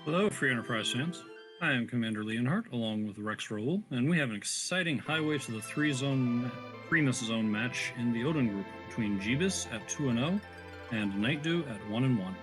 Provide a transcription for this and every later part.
Hello, Free Enterprise fans. I am Commander Leonhardt, along with Rex Roll, and we have an exciting highway to the Threemus zone match in the Odin group between Jeebus at 2-0 and Nightdew at 1-1.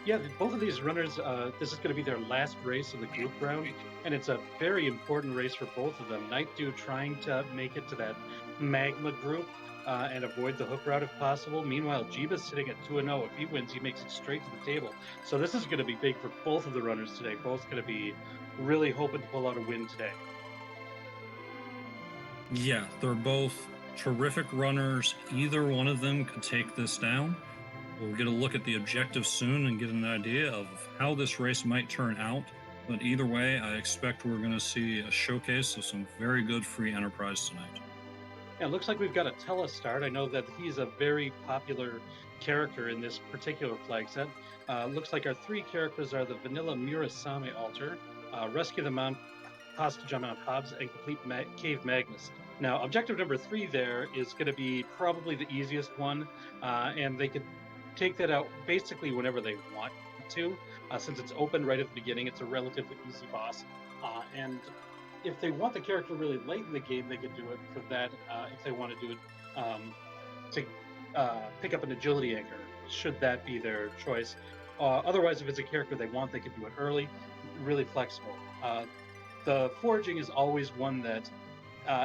Yeah, both of these runners, this is going to be their last race of the group round, and it's a very important race for both of them. Nightdew trying to make it to that magma group and avoid the hook route if possible. Meanwhile, Jeebus sitting at 2-0. If he wins, he makes it straight to the table. So this is going to be big for both of the runners today. Both going to be really hoping to pull out a win today. Yeah, they're both terrific runners. Either one of them could take this down. We'll get a look at the objectives soon and get an idea of how this race might turn out. But either way, I expect we're going to see a showcase of some very good free Enterprise tonight. Yeah, it looks like we've got a Tella start. I know that he's a very popular character in this particular flag set. Looks like our three characters are the Vanilla Murasame Altar, Rescue the Mount Hostage on Mount Hobbs, and Complete Cave Magnus. Now, objective number 3 there is going to be probably the easiest one, and they could take that out basically whenever they want to. Since it's open right at the beginning, it's a relatively easy boss. And if they want the character really late in the game, they could do it for that. If they want to do it to pick up an agility anchor, should that be their choice. Otherwise, if it's a character they want, they could do it early, really flexible. The foraging is always one that,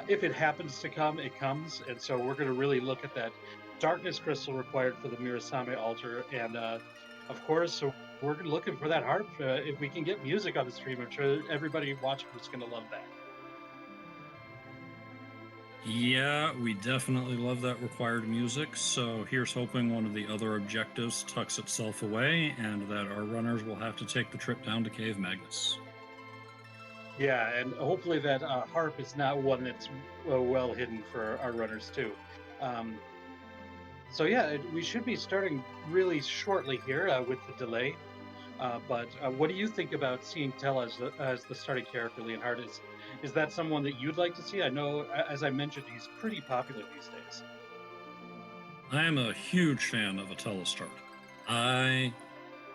if it happens to come, it comes. And so we're going to really look at that darkness crystal required for the Murasame altar. And of course, so we're looking for that harp. If we can get music on the stream, I'm sure everybody watching is going to love that. Yeah, we definitely love that required music. So here's hoping one of the other objectives tucks itself away and that our runners will have to take the trip down to Cave Magnus. Yeah, and hopefully that harp is not one that's well hidden for our runners too. So yeah, we should be starting really shortly here with the delay. But what do you think about seeing Tell as the starting character, Leonhard? Is that someone that you'd like to see? I know, as I mentioned, he's pretty popular these days. I am a huge fan of Atella start.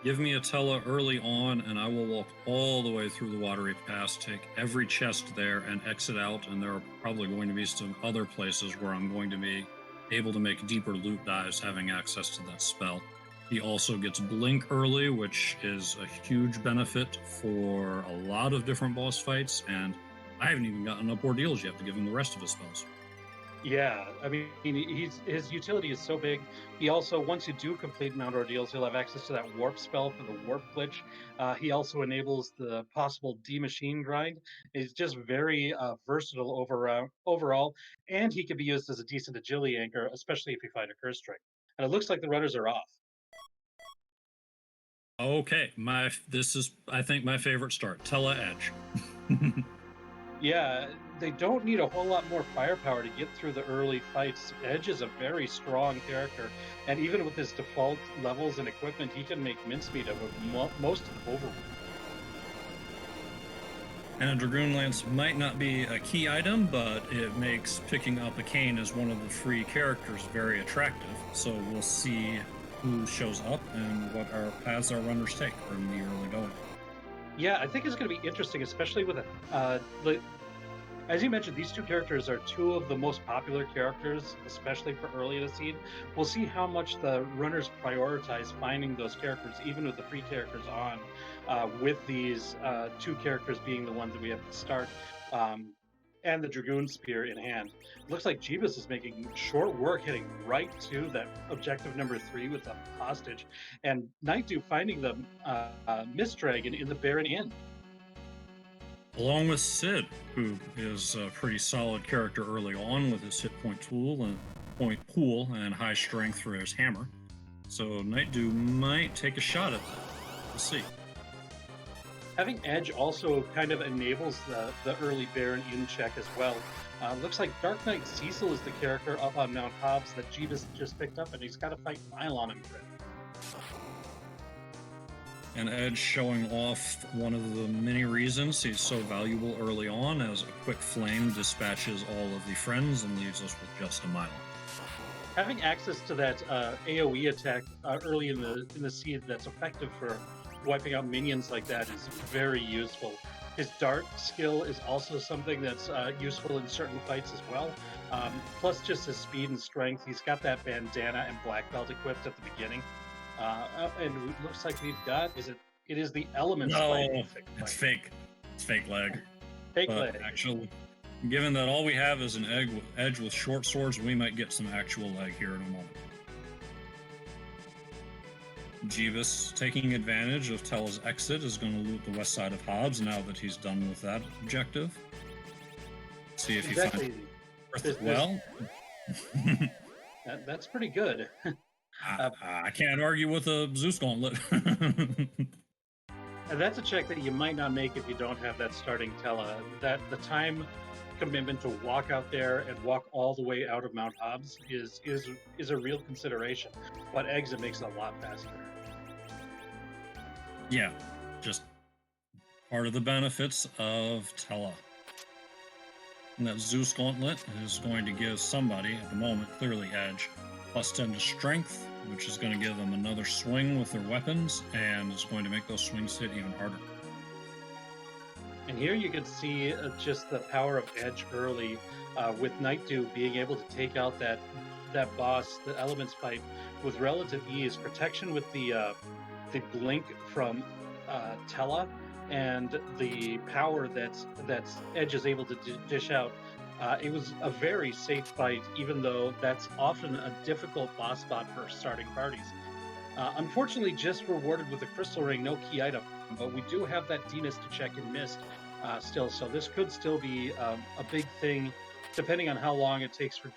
Give me Atella early on, and I will walk all the way through the watery pass, take every chest there, and exit out. And there are probably going to be some other places where I'm going to be able to make deeper loot dives, having access to that spell. He also gets Blink early, which is a huge benefit for a lot of different boss fights, and I haven't even gotten up ordeals yet to give him the rest of his spells. Yeah, I mean, his utility is so big. He also, once you do complete Mount Ordeals, he'll have access to that warp spell for the warp glitch. He also enables the possible D-Machine grind. He's just very versatile overall, and he can be used as a decent agility anchor, especially if you find a curse string. And it looks like the runners are off. Okay, this is, I think, my favorite start, Tella Edge. Yeah, they don't need a whole lot more firepower to get through the early fights. Edge is a very strong character, and even with his default levels and equipment, he can make mincemeat of most of the overworld. And a Dragoon Lance might not be a key item, but it makes picking up a cane as one of the free characters very attractive. So we'll see who shows up and what our paths our runners take from the early going. Yeah, I think it's going to be interesting, especially with as you mentioned, these two characters are two of the most popular characters, especially for early in the scene. We'll see how much the runners prioritize finding those characters, even with the free characters on, with these two characters being the ones that we have to start, and the Dragoon Spear in hand. It looks like Jeebus is making short work hitting right to that objective number 3 with the hostage, and Nightdew finding the Mist Dragon in the Baron Inn. Along with Sid, who is a pretty solid character early on with his hit point pool and high strength for his hammer. So Nightdew might take a shot at that. We'll see. Having Edge also kind of enables the early Baron in check as well. Looks like Dark Knight Cecil is the character up on Mount Hobbs that Jeebus just picked up, and he's got to fight Nylon in for it. And Edge showing off one of the many reasons he's so valuable early on, as a quick flame dispatches all of the friends and leaves us with just a Mylon. Having access to that AOE attack early in the seed that's effective for wiping out minions like that is very useful. His dart skill is also something that's useful in certain fights as well. Plus, just his speed and strength. He's got that bandana and black belt equipped at the beginning. And it looks like we've got it is the elements fight. No, it's fake. It's fake leg. Fake But leg. actually, given that all we have is an edge with short swords, we might get some actual leg here in a moment. Jeebus, taking advantage of Tella's exit, is going to loot the west side of Hobbs now that he's done with that objective. See if he finds it well. That's pretty good. I can't argue with a Zeus gauntlet. And that's a check that you might not make if you don't have that starting Tella. That the time commitment to walk out there and walk all the way out of Mount Hobbs is a real consideration. But exit makes it a lot faster. Yeah, just part of the benefits of Tella. And that Zeus gauntlet is going to give somebody, at the moment, clearly edge, plus 10 to strength, which is going to give them another swing with their weapons, and is going to make those swings hit even harder. And here you can see just the power of edge early, with Nightdew being able to take out that boss, the elements fight, with relative ease. Protection with the blink from Tella, and the power that's Edge is able to dish out. It was a very safe fight, even though that's often a difficult boss spot for starting parties. Unfortunately, just rewarded with a crystal ring, no key item, but we do have that D-Mist to check and missed still, so this could still be a big thing, depending on how long it takes for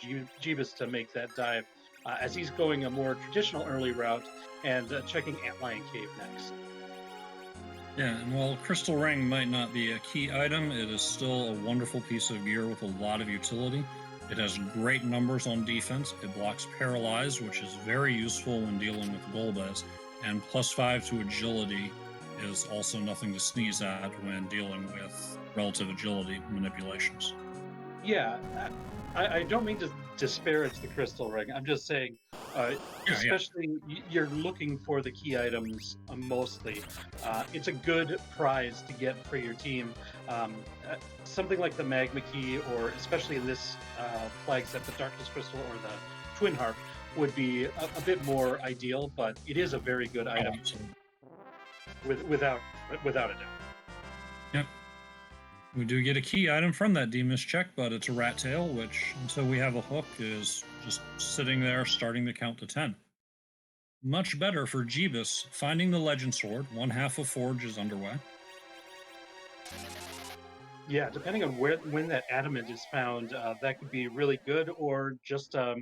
Jeebus to make that dive, as he's going a more traditional early route and checking Antlion Cave next. Yeah, and while Crystal Ring might not be a key item, it is still a wonderful piece of gear with a lot of utility. It has great numbers on defense. It blocks Paralyze, which is very useful when dealing with Golbez, and +5 to agility is also nothing to sneeze at when dealing with relative agility manipulations. Yeah, I don't mean to disparage the Crystal Ring. I'm just saying, especially you're looking for the key items mostly. It's a good prize to get for your team. Something like the Magma Key, or especially in this flag set, the Darkness Crystal or the Twin Harp, would be a bit more ideal, but it is a very good item, without a doubt. Yep. We do get a key item from that D-Mist check, but it's a rat tail, which, until we have a hook, is just sitting there starting to count to 10. Much better for Jeebus. Finding the Legend Sword, 1/2 of Forge is underway. Yeah, depending on when that adamant is found, that could be really good, or just a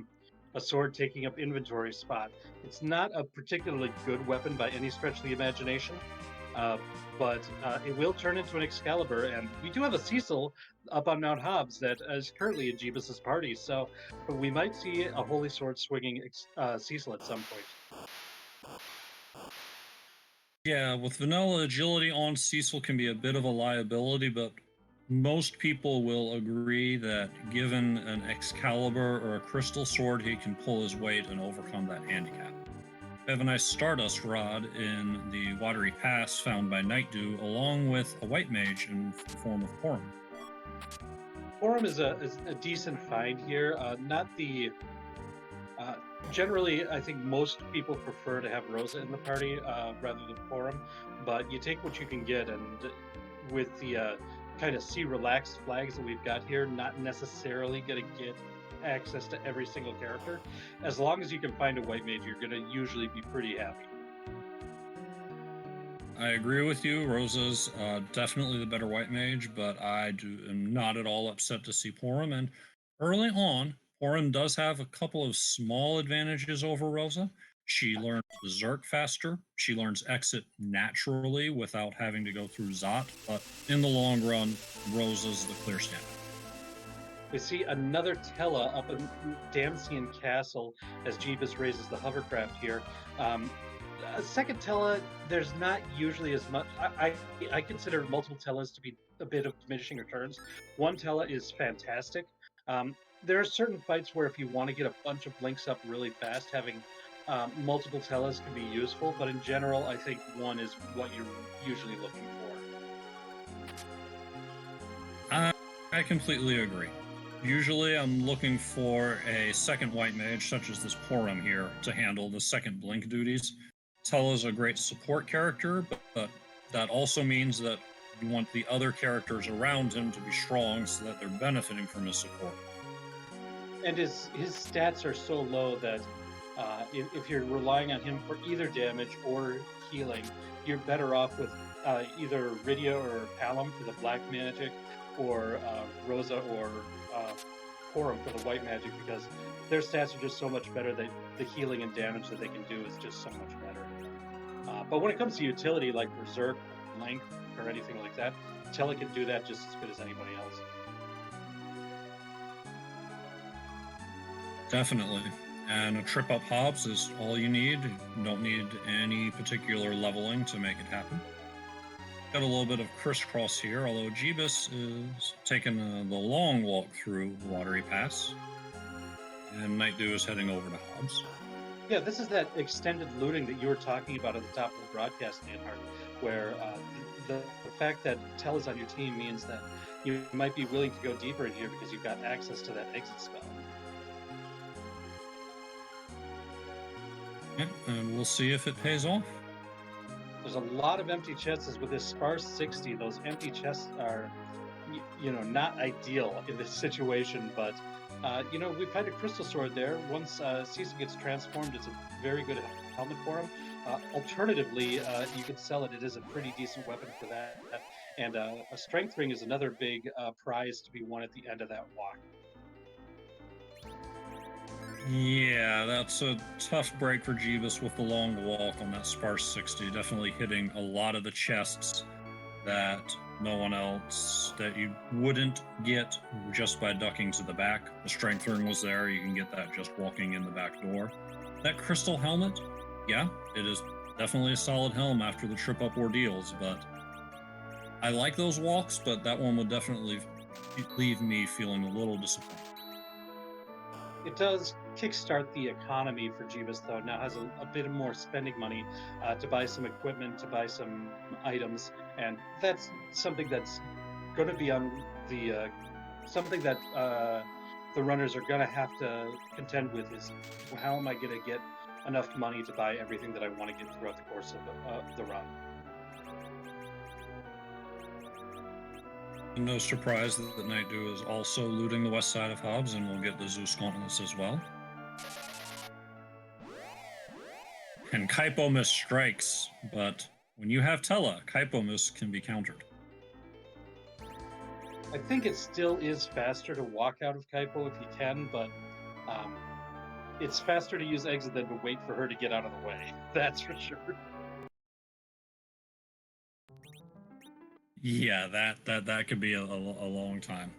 sword taking up inventory spot. It's not a particularly good weapon by any stretch of the imagination, but it will turn into an Excalibur, and we do have a Cecil up on Mount Hobbs that is currently in Jeebus's party, so we might see a Holy Sword swinging Cecil at some point. Yeah, with vanilla agility on, Cecil can be a bit of a liability, but most people will agree that given an Excalibur or a Crystal Sword, he can pull his weight and overcome that handicap. We have a nice Stardust Rod in the Watery Pass found by Nightdew, along with a White Mage in the form of Porum. Porum is a decent find here. Not the... generally, I think most people prefer to have Rosa in the party rather than Porum, but you take what you can get, and with the kind of relaxed flags that we've got here, not necessarily going to get access to every single character. As long as you can find a White Mage, you're going to usually be pretty happy. I agree with you. Rosa's definitely the better White Mage, but I am not at all upset to see Porum. And early on, Porum does have a couple of small advantages over Rosa. She learns Berserk faster. She learns Exit naturally without having to go through Zot. But in the long run, Rosa's the clear standard. We see another Tella up in Damsian Castle as Jeebus raises the hovercraft here. A second Tella, there's not usually as much. I consider multiple Tellas to be a bit of diminishing returns. One Tella is fantastic. there are certain fights where if you want to get a bunch of blinks up really fast, having multiple Tellas can be useful, but in general, I think one is what you're usually looking for. I completely agree. Usually I'm looking for a second white mage, such as this Porum here, to handle the second blink duties. Tella's a great support character, but that also means that you want the other characters around him to be strong so that they're benefiting from his support. And his stats are so low that if you're relying on him for either damage or healing, you're better off with either Rydia or Palom for the black magic, or Rosa or Porum for the white magic, because their stats are just so much better that the healing and damage that they can do is just so much better. But when it comes to utility like Berserk, Link, or anything like that, Tella can do that just as good as anybody else. Definitely. And a trip up Hobbs is all you need. You don't need any particular leveling to make it happen. Got a little bit of crisscross here, although Jeebus is taking the long walk through Watery Pass. And Nightdew is heading over to Hobbs. Yeah, this is that extended looting that you were talking about at the top of the broadcast, Manhart, where the fact that Tell is on your team means that you might be willing to go deeper in here because you've got access to that exit spell. Yeah, and we'll see if it pays off. There's a lot of empty chests with this sparse 60. Those empty chests are, not ideal in this situation, but we find a crystal sword there. Once Cecil gets transformed, it's a very good helmet for him. Alternatively, you could sell it. It is a pretty decent weapon for that. And a strength ring is another big prize to be won at the end of that walk. Yeah, that's a tough break for Jeebus with the long walk on that sparse 60. Definitely hitting a lot of the chests that no one else, that you wouldn't get just by ducking to the back. The strength ring was there. You can get that just walking in the back door. That crystal helmet, yeah, it is definitely a solid helm after the trip up ordeals, but I like those walks, but that one would definitely leave me feeling a little disappointed. It does kickstart the economy for Jeebus, though. Now has a bit more spending money to buy some equipment, to buy some items, and that's something that's going to be on the something that the runners are going to have to contend with, is how am I going to get enough money to buy everything that I want to get throughout the course of the run. No surprise that Nightdew is also looting the west side of Hobbs, and we'll get the Zeus Gauntlets as well. And Kaipomus strikes, but when you have Tella, Kaipomus can be countered. I think it still is faster to walk out of Kaipo if you can, but it's faster to use exit than to wait for her to get out of the way. That's for sure. Yeah, that could be a long time.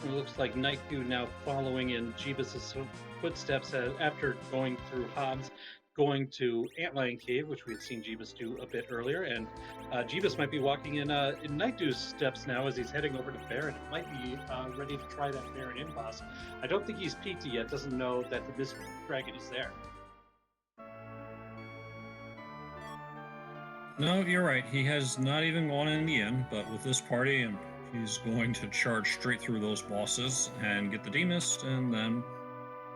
It looks like Nightdew now following in Jeebus' footsteps after going through Hobbs, going to Antlion Cave, which we had seen Jeebus do a bit earlier, and Jeebus might be walking in Nightdew's steps now as he's heading over to Baron. It might be ready to try that Baron in boss. I don't think he's peeked yet, doesn't know that the Mist Dragon is there. No, you're right. He has not even gone in the inn, but with this party, he's going to charge straight through those bosses and get the D-Mist, and then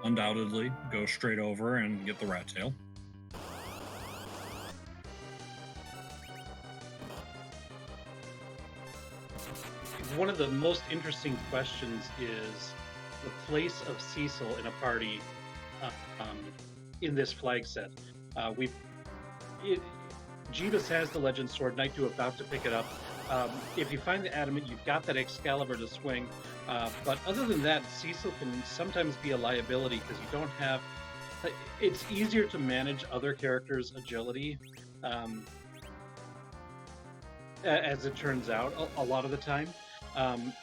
undoubtedly go straight over and get the Rat Tail. One of the most interesting questions is the place of Cecil in a party in this flag set. Jeebus has the Legend Sword, Nightdew about to pick it up. If you find the Adamant, you've got that Excalibur to swing. But other than that, Cecil can sometimes be a liability because you don't have... It's easier to manage other characters' agility, as it turns out, a lot of the time.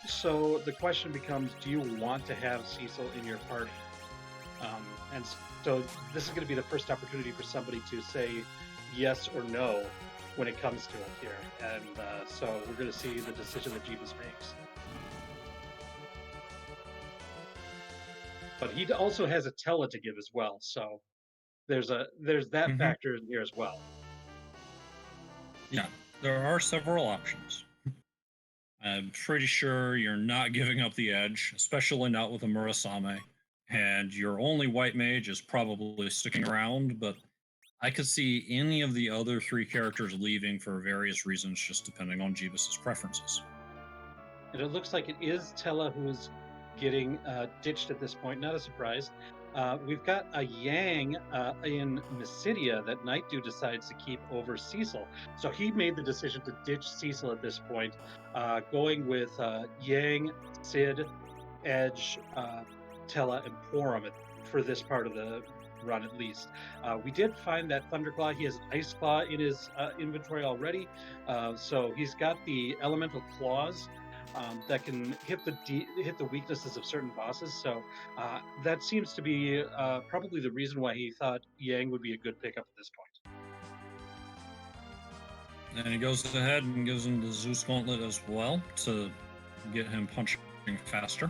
So the question becomes, do you want to have Cecil in your party? And so this is going to be the first opportunity for somebody to say yes or no. when it comes to it here. And so we're going to see the decision that Jeebus makes. But he also has a Tella to give as well, so there's that factor in here as well. Yeah, there are several options. I'm pretty sure you're not giving up the edge, especially not with a Murasame. And your only white mage is probably sticking around, but I could see any of the other three characters leaving for various reasons, just depending on Jeebus's preferences. And it looks like it is Tella who's getting ditched at this point. Not a surprise. We've got a Yang in Mysidia that Nightdew decides to keep over Cecil. So he made the decision to ditch Cecil at this point, going with Yang, Sid, Edge, Tella, and Porum for this part of the run at least. We did find that Thunderclaw. He has an Ice Claw in his inventory already. So he's got the Elemental Claws that can hit the weaknesses of certain bosses. So that seems to be probably the reason why he thought Yang would be a good pickup at this point. And he goes ahead and gives him the Zeus Gauntlet as well to get him punching faster.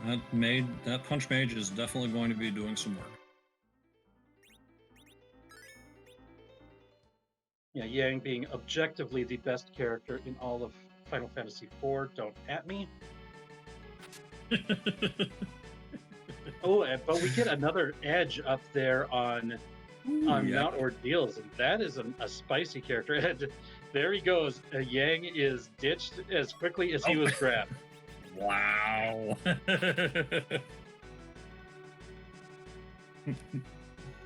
That punch mage is definitely going to be doing some work. Yeah, Yang being objectively the best character in all of Final Fantasy IV. Don't at me. But we get another edge up there on Mount Ordeals, and that is a spicy character. And there he goes. Yang is ditched as quickly as he was grabbed. Wow.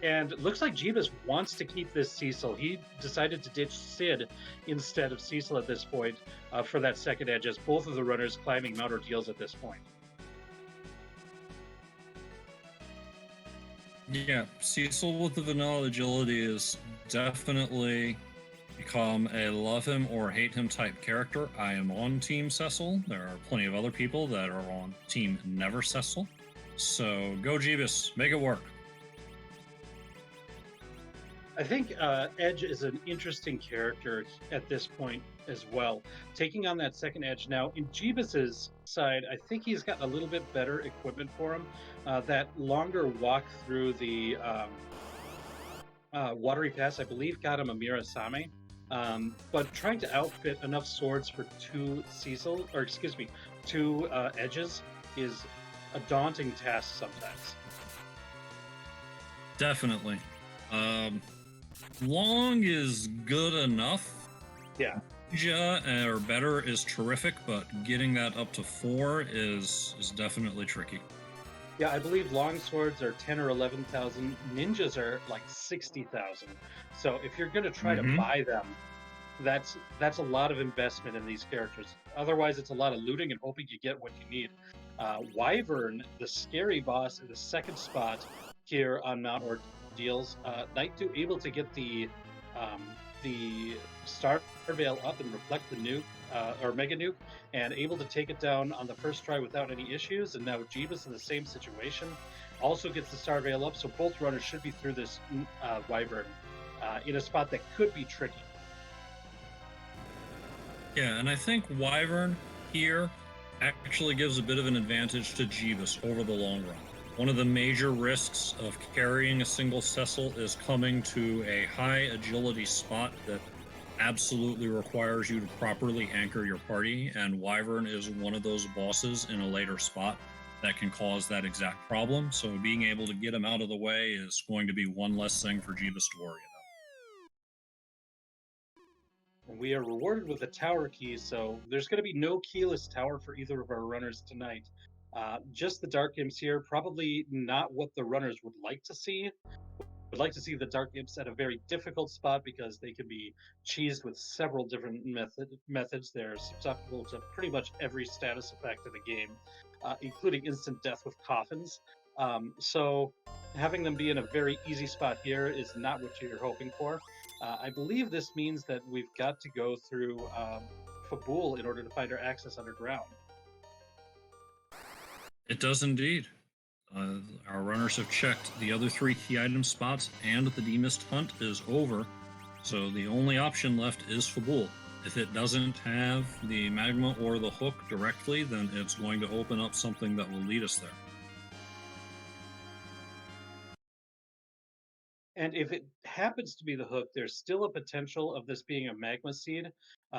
And it looks like Jeebus wants to keep this Cecil. He decided to ditch Sid instead of Cecil at this point for that second edge, as both of the runners climbing Mount Ordeals at this point. Yeah, Cecil with the vanilla agility is definitely become a love him or hate him type character. I am on Team Cecil. There are plenty of other people that are on Team Never Cecil. So go Jeebus, make it work. I think Edge is an interesting character at this point as well. Taking on that second edge now, in Jeebus's side, I think he's got a little bit better equipment for him. That longer walk through the Watery Pass, I believe, got him a Mirasame. But trying to outfit enough swords for two edges is a daunting task sometimes. Definitely. Long is good enough. Yeah. Or better is terrific, but getting that up to 4 is definitely tricky. Yeah, I believe long swords are 10 or 11,000. Ninjas are like 60,000. So if you're going to try to buy them, that's a lot of investment in these characters. Otherwise, it's a lot of looting and hoping you get what you need. Wyvern, the scary boss in the second spot here on Mount Ordeals, Nightdew able to get the Star Veil up and reflect the nuke or Mega Nuke, and able to take it down on the first try without any issues. And now Jeebus in the same situation also gets the Star Veil up, so both runners should be through this Wyvern in a spot that could be tricky. Yeah, and I think Wyvern here actually gives a bit of an advantage to Jeebus over the long run. One of the major risks of carrying a single Cecil is coming to a high agility spot that absolutely requires you to properly anchor your party, and Wyvern is one of those bosses in a later spot that can cause that exact problem. So being able to get him out of the way is going to be one less thing for Jeebus to worry about. And we are rewarded with a tower key, so there's going to be no keyless tower for either of our runners tonight. Just the Dark Imps here, probably not what the runners would like to see. Would like to see the Dark Imps at a very difficult spot because they can be cheesed with several different methods. They're susceptible to pretty much every status effect in the game, including instant death with coffins. So having them be in a very easy spot here is not what you're hoping for. I believe this means that we've got to go through Fabul in order to find our access underground. It does indeed. Our runners have checked the other 3 key item spots, and the demist hunt is over. So the only option left is Fabul. If it doesn't have the magma or the hook directly, then it's going to open up something that will lead us there. And if it happens to be the hook, there's still a potential of this being a magma seed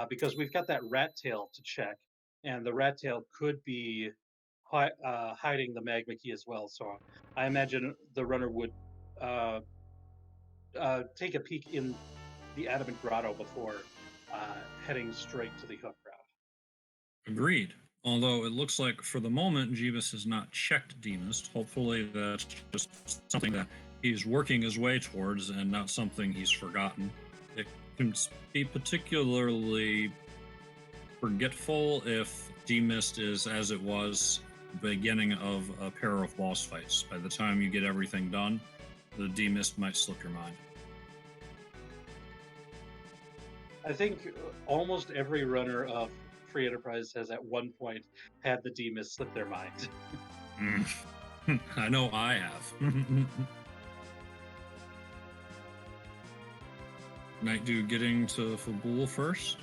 because we've got that rat tail to check, and the rat tail could be hiding the magma key as well. So I imagine the runner would uh, take a peek in the Adamant Grotto before heading straight to the hook route. Agreed. Although it looks like for the moment, Jeebus has not checked Demist. Hopefully, that's just something that he's working his way towards and not something he's forgotten. It can be particularly forgetful if Demist is as it was beginning of a pair of boss fights. By the time you get everything done, the Demist might slip your mind. I think almost every runner of Free Enterprise has at one point had the Demas slip their mind. I know I have. Nightdew getting to Fabul first.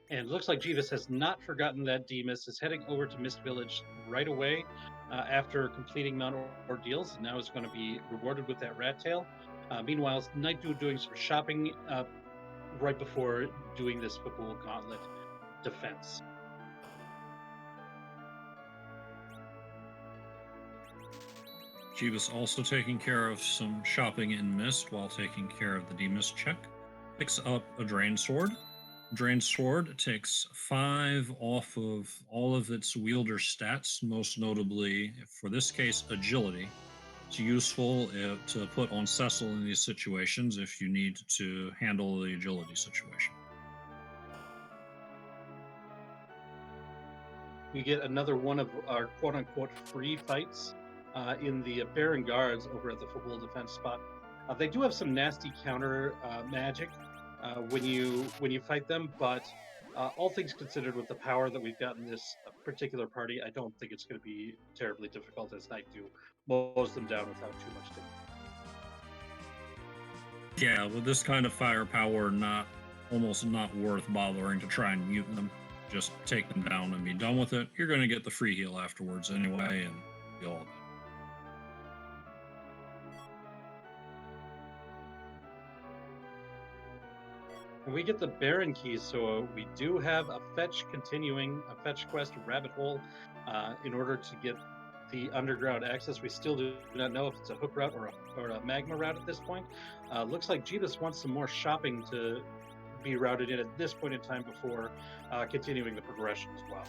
And it looks like Jeebus has not forgotten that Demas is heading over to Mist Village right away after completing Mount Ordeals. Now is going to be rewarded with that rat tail. Meanwhile, Nightdew doing some shopping right before doing this Fabul Gauntlet defense. Jeebus also taking care of some shopping in Mist while taking care of the Demist check. Picks up a Drain Sword. Drain Sword takes 5 off of all of its wielder stats, most notably, for this case, Agility. It's useful to put on Cecil in these situations if you need to handle the Agility situation. We get another one of our quote-unquote free fights in the Baron Guards over at the Fabul defense spot. They do have some nasty counter magic when you fight them, but all things considered, with the power that we've got in this particular party, I don't think it's going to be terribly difficult as Nightdew mows them down without too much difficulty. Yeah, with this kind of firepower, almost not worth bothering to try and mute them. Just take them down and be done with it. You're going to get the free heal afterwards anyway, and be all good. We get the Baron keys, so we do have a fetch quest, Rabbit Hole, in order to get the underground access. We still do not know if it's a hook route or a magma route at this point. Looks like Jeebus wants some more shopping to be routed in at this point in time before continuing the progression as well.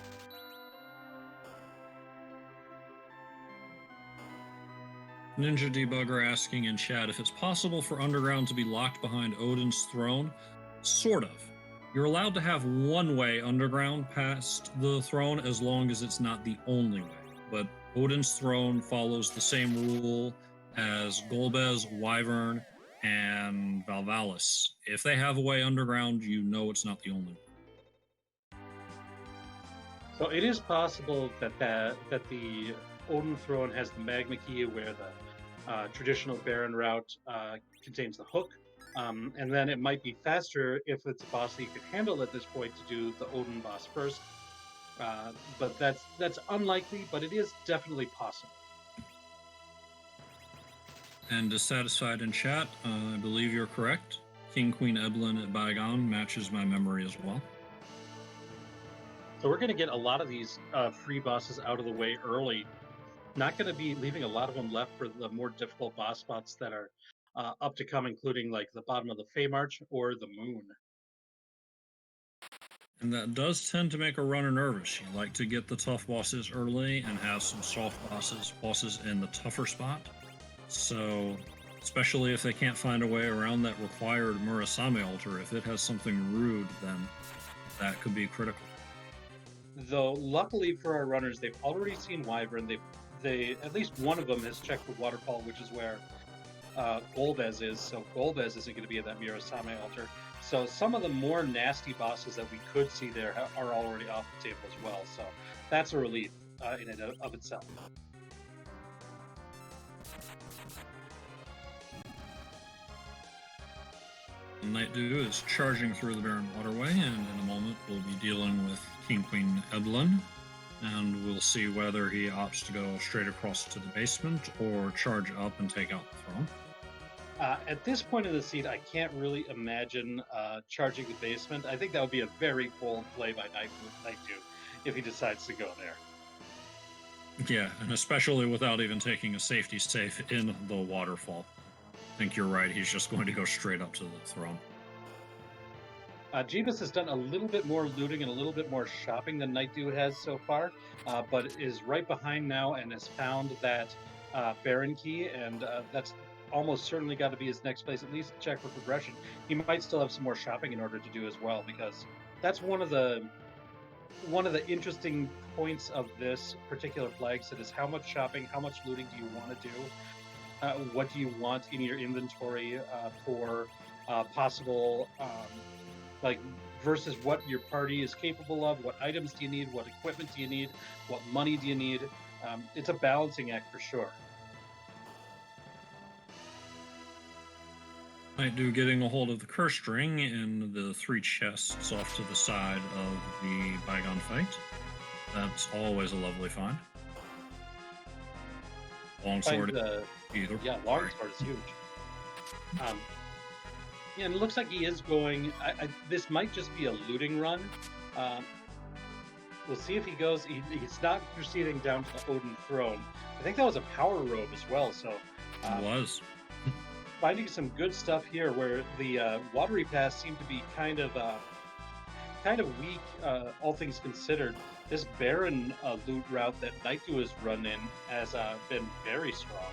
Ninja Debugger asking in chat if it's possible for Underground to be locked behind Odin's throne. Sort of. You're allowed to have one way underground past the throne as long as it's not the only way. But Odin's throne follows the same rule as Golbez, Wyvern, and Valvalis. If they have a way underground, you know it's not the only way. So it is possible that the Odin throne has the magma key, where the traditional Baron route contains the hook. And then it might be faster if it's a boss that you could handle at this point to do the Odin boss first. But that's unlikely, but it is definitely possible. And dissatisfied in chat, I believe you're correct. King Queen Eblin at Bygone matches my memory as well. So we're going to get a lot of these free bosses out of the way early. Not going to be leaving a lot of them left for the more difficult boss spots that are up to come, including like the bottom of the Feymarch or the Moon. And that does tend to make a runner nervous. You like to get the tough bosses early and have some soft bosses in the tougher spot. So, especially if they can't find a way around that required Murasame altar, if it has something rude, then that could be critical. Though, luckily for our runners, they've already seen Wyvern. They at least one of them has checked the waterfall, which is where Golbez is. So Golbez isn't going to be at that Murasame altar. So some of the more nasty bosses that we could see there are already off the table as well. So that's a relief in and of itself. Nightdew is charging through the barren waterway, and in a moment we'll be dealing with King Queen Eblin, and we'll see whether he opts to go straight across to the basement or charge up and take out the throne. At this point in the seed, I can't really imagine charging the basement. I think that would be a very bold play by Nightdew if he decides to go there. Yeah, and especially without even taking a safety safe in the waterfall. I think you're right. He's just going to go straight up to the throne. Jeebus has done a little bit more looting and a little bit more shopping than Nightdew has so far, but is right behind now and has found that Baron key, and that's almost certainly got to be his next place, at least check for progression. He might still have some more shopping in order to do as well, because that's one of the interesting points of this particular flag set is how much shopping, how much looting do you want to do? What do you want in your inventory for possible like versus what your party is capable of? What items do you need? What equipment do you need? What money do you need? It's a balancing act for sure. Nightdew getting a hold of the curse ring in the 3 chests off to the side of the bygone fight. That's always a lovely find. Longsword either. Yeah, longsword is huge. Yeah, and it looks like he is going. This might just be a looting run. We'll see if he goes. He's not proceeding down to the Odin throne. I think that was a power robe as well. So it was finding some good stuff here, where the watery pass seemed to be kind of weak, all things considered. This barren loot route that Nightdew has run in has been very strong.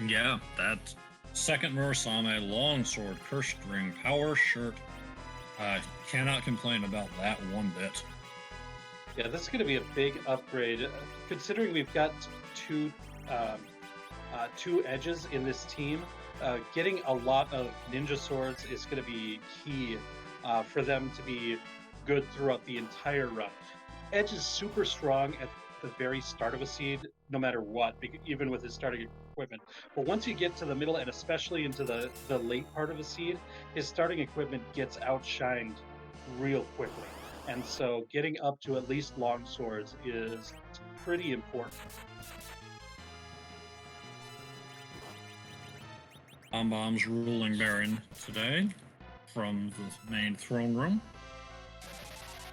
Yeah, that second Murasame longsword, cursed ring, power shirt. Cannot complain about that one bit. Yeah, this is going to be a big upgrade, considering we've got two edges in this team. Getting a lot of ninja swords is going to be key for them to be good throughout the entire run. Edge is super strong at the very start of a seed, no matter what, even with his starting equipment. But once you get to the middle and especially into the late part of a seed, his starting equipment gets outshined real quickly. And so getting up to at least long swords is pretty important. Bombs ruling Baron today from the main throne room.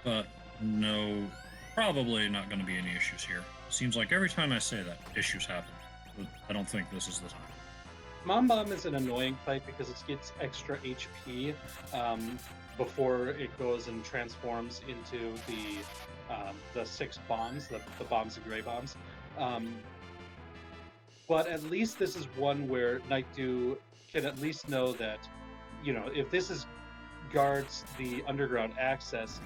But no, probably not going to be any issues here. Seems like every time I say that, issues happen. But I don't think this is the time. Mom Bomb is an annoying fight because it gets extra HP before it goes and transforms into the 6 bombs, the bombs of gray bombs. But at least this is one where Nightdew can at least know that, if this guards the underground access,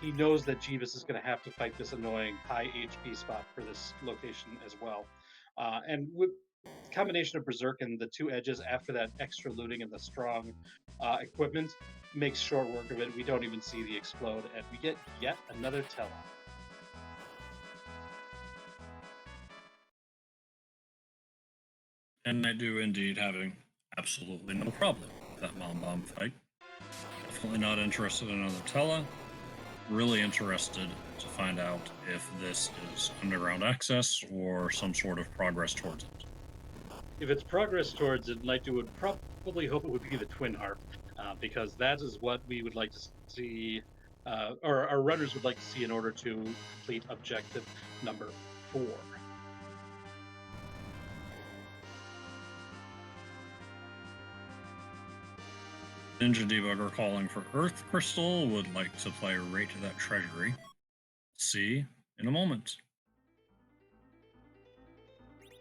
he knows that Jeebus is going to have to fight this annoying high HP spot for this location as well. And with combination of Berserk and the 2 edges after that extra looting and the strong equipment makes short work of it. We don't even see the explode, and we get yet another tell. And Nightdew indeed having absolutely no problem with that Mom Bomb fight. Definitely not interested in another Tella. Really interested to find out if this is underground access or some sort of progress towards it. If it's progress towards it, Nightdew would probably hope it would be the Twin Harp, because that is what we would like to see, or our runners would like to see in order to complete objective number 4. Ninja Debugger calling for Earth Crystal, would like to play right to that treasury. See in a moment.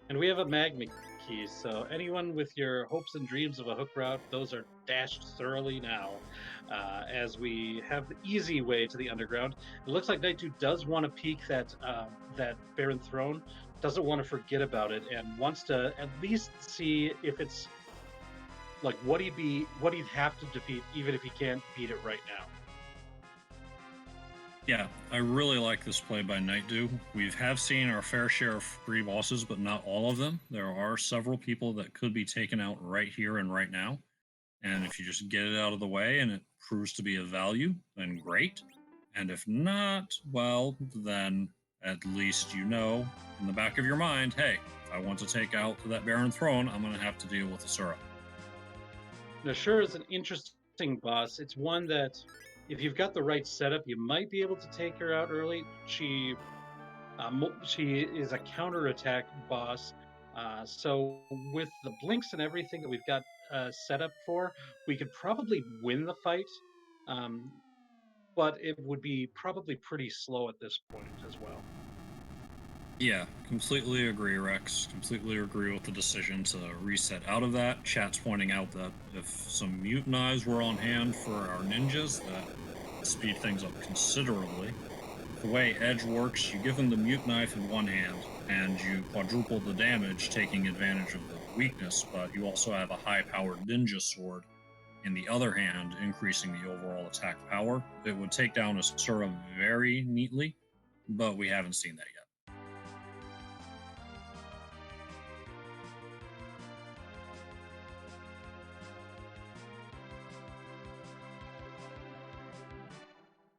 And we have a magma key, so anyone with your hopes and dreams of a hook route, those are dashed thoroughly now, as we have the easy way to the underground. It looks like Nightdew does want to peek that Barren Throne, doesn't want to forget about it, and wants to at least see if it's like what he'd have to defeat, even if he can't beat it right now. Yeah, I really like this play by Nightdew. We have seen our fair share of free bosses, but not all of them. There are several people that could be taken out right here and right now. And if you just get it out of the way and it proves to be of value, then great. And if not, well, then at least you know in the back of your mind, hey, if I want to take out that Baron Throne, I'm going to have to deal with Asura. Nashur is an interesting boss. It's one that, if you've got the right setup, you might be able to take her out early. She is a counterattack boss. So with the blinks and everything that we've got set up for, we could probably win the fight. Um, but it would be probably pretty slow at this point as well. Yeah, completely agree, Rex. Completely agree with the decision to reset out of that. Chat's pointing out that if some mutant eyes were on hand for our ninjas, that would speed things up considerably. The way Edge works, you give them the mute knife in one hand, and you quadruple the damage, taking advantage of the weakness, but you also have a high-powered ninja sword in the other hand, increasing the overall attack power. It would take down Asura very neatly, but we haven't seen that yet.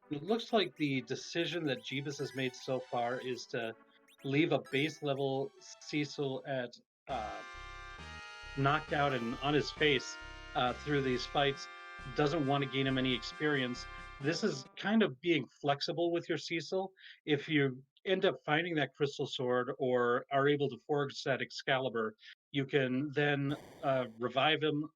It looks like the decision that Jeebus has made so far is to leave a base level Cecil at knocked out and on his face through these fights. Doesn't want to gain him any experience. This is kind of being flexible with your Cecil. If you end up finding that crystal sword or are able to forge that Excalibur, you can then revive him,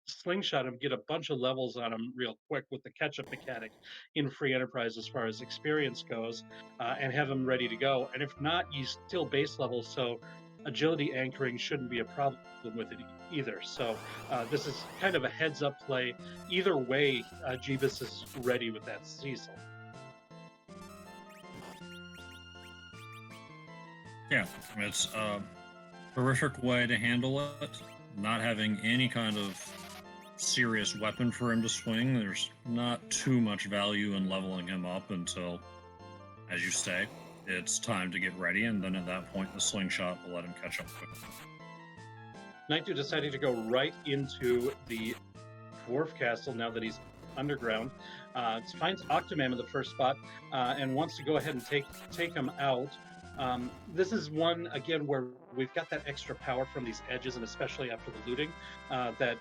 slingshot him, get a bunch of levels on him real quick with the catch-up mechanic in free enterprise as far as experience goes, and have him ready to go. And if not, you still base level, so agility anchoring shouldn't be a problem with it either. So this is kind of a heads-up play. Either way, Jeebus is ready with that Cecil. Yeah, it's a horrific way to handle it. Not having any kind of serious weapon for him to swing, there's not too much value in leveling him up until, as you say, it's time to get ready, and then at that point, the slingshot will let him catch up quickly. Nightdew deciding to go right into the dwarf castle now that he's underground. Finds Octomam in the first spot and wants to go ahead and take him out. This is one, again, where we've got that extra power from these edges, and especially after the looting, that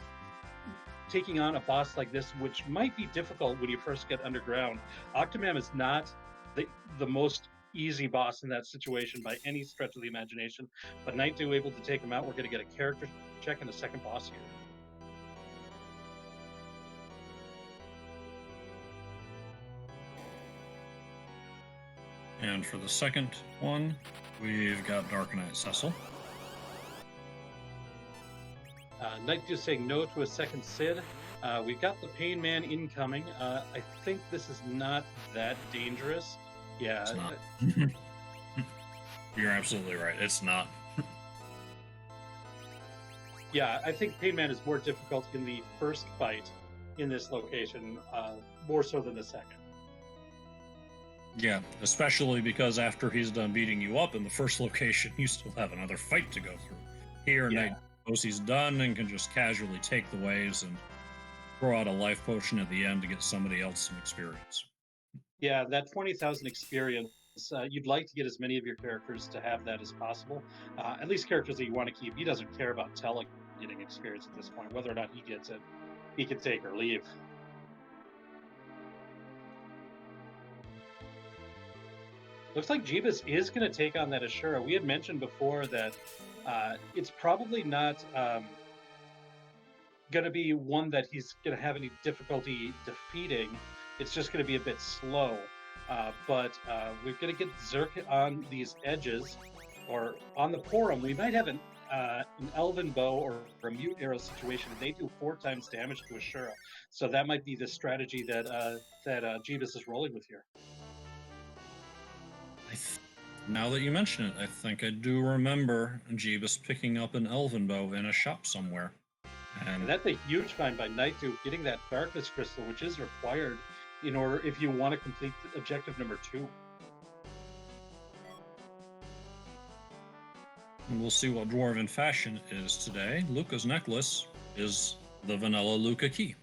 taking on a boss like this, which might be difficult when you first get underground. Octomam is not the most easy boss in that situation by any stretch of the imagination, but Nightdew able to take him out. We're going to get a character check and a second boss here. And for the second one, we've got Dark Knight Cecil. Nightdew saying no to a second Sid. We've got the Pain Man incoming. I think this is not that dangerous. Yeah. It's not. You're absolutely right. It's not. Yeah, I think Pain Man is more difficult in the first fight in this location, more so than the second. Yeah, especially because after he's done beating you up in the first location, you still have another fight to go through. Here, Yeah. Night knows he's done and can just casually take the waves and throw out a life potion at the end to get somebody else some experience. Yeah, that 20,000 experience, you'd like to get as many of your characters to have that as possible. At least characters that you want to keep. He doesn't care about Tella getting experience at this point. Whether or not he gets it, he can take or leave. Looks like Jeebus is going to take on that Ashura. We had mentioned before that it's probably not going to be one that he's going to have any difficulty defeating. It's just going to be a bit slow. But we're going to get Zerk on these edges, or on the Porum. We might have an Elven Bow or a Mute Arrow situation. They do 4 times damage to Ashura. So that might be the strategy that Jeebus is rolling with here. Now that you mention it, I think I do remember Jeebus picking up an Elven Bow in a shop somewhere. And that's a huge find by Nightdew, getting that Darkness Crystal, which is required in order if you want to complete objective number 2. And we'll see what Dwarven fashion is today. Luca's necklace is the vanilla Luca key.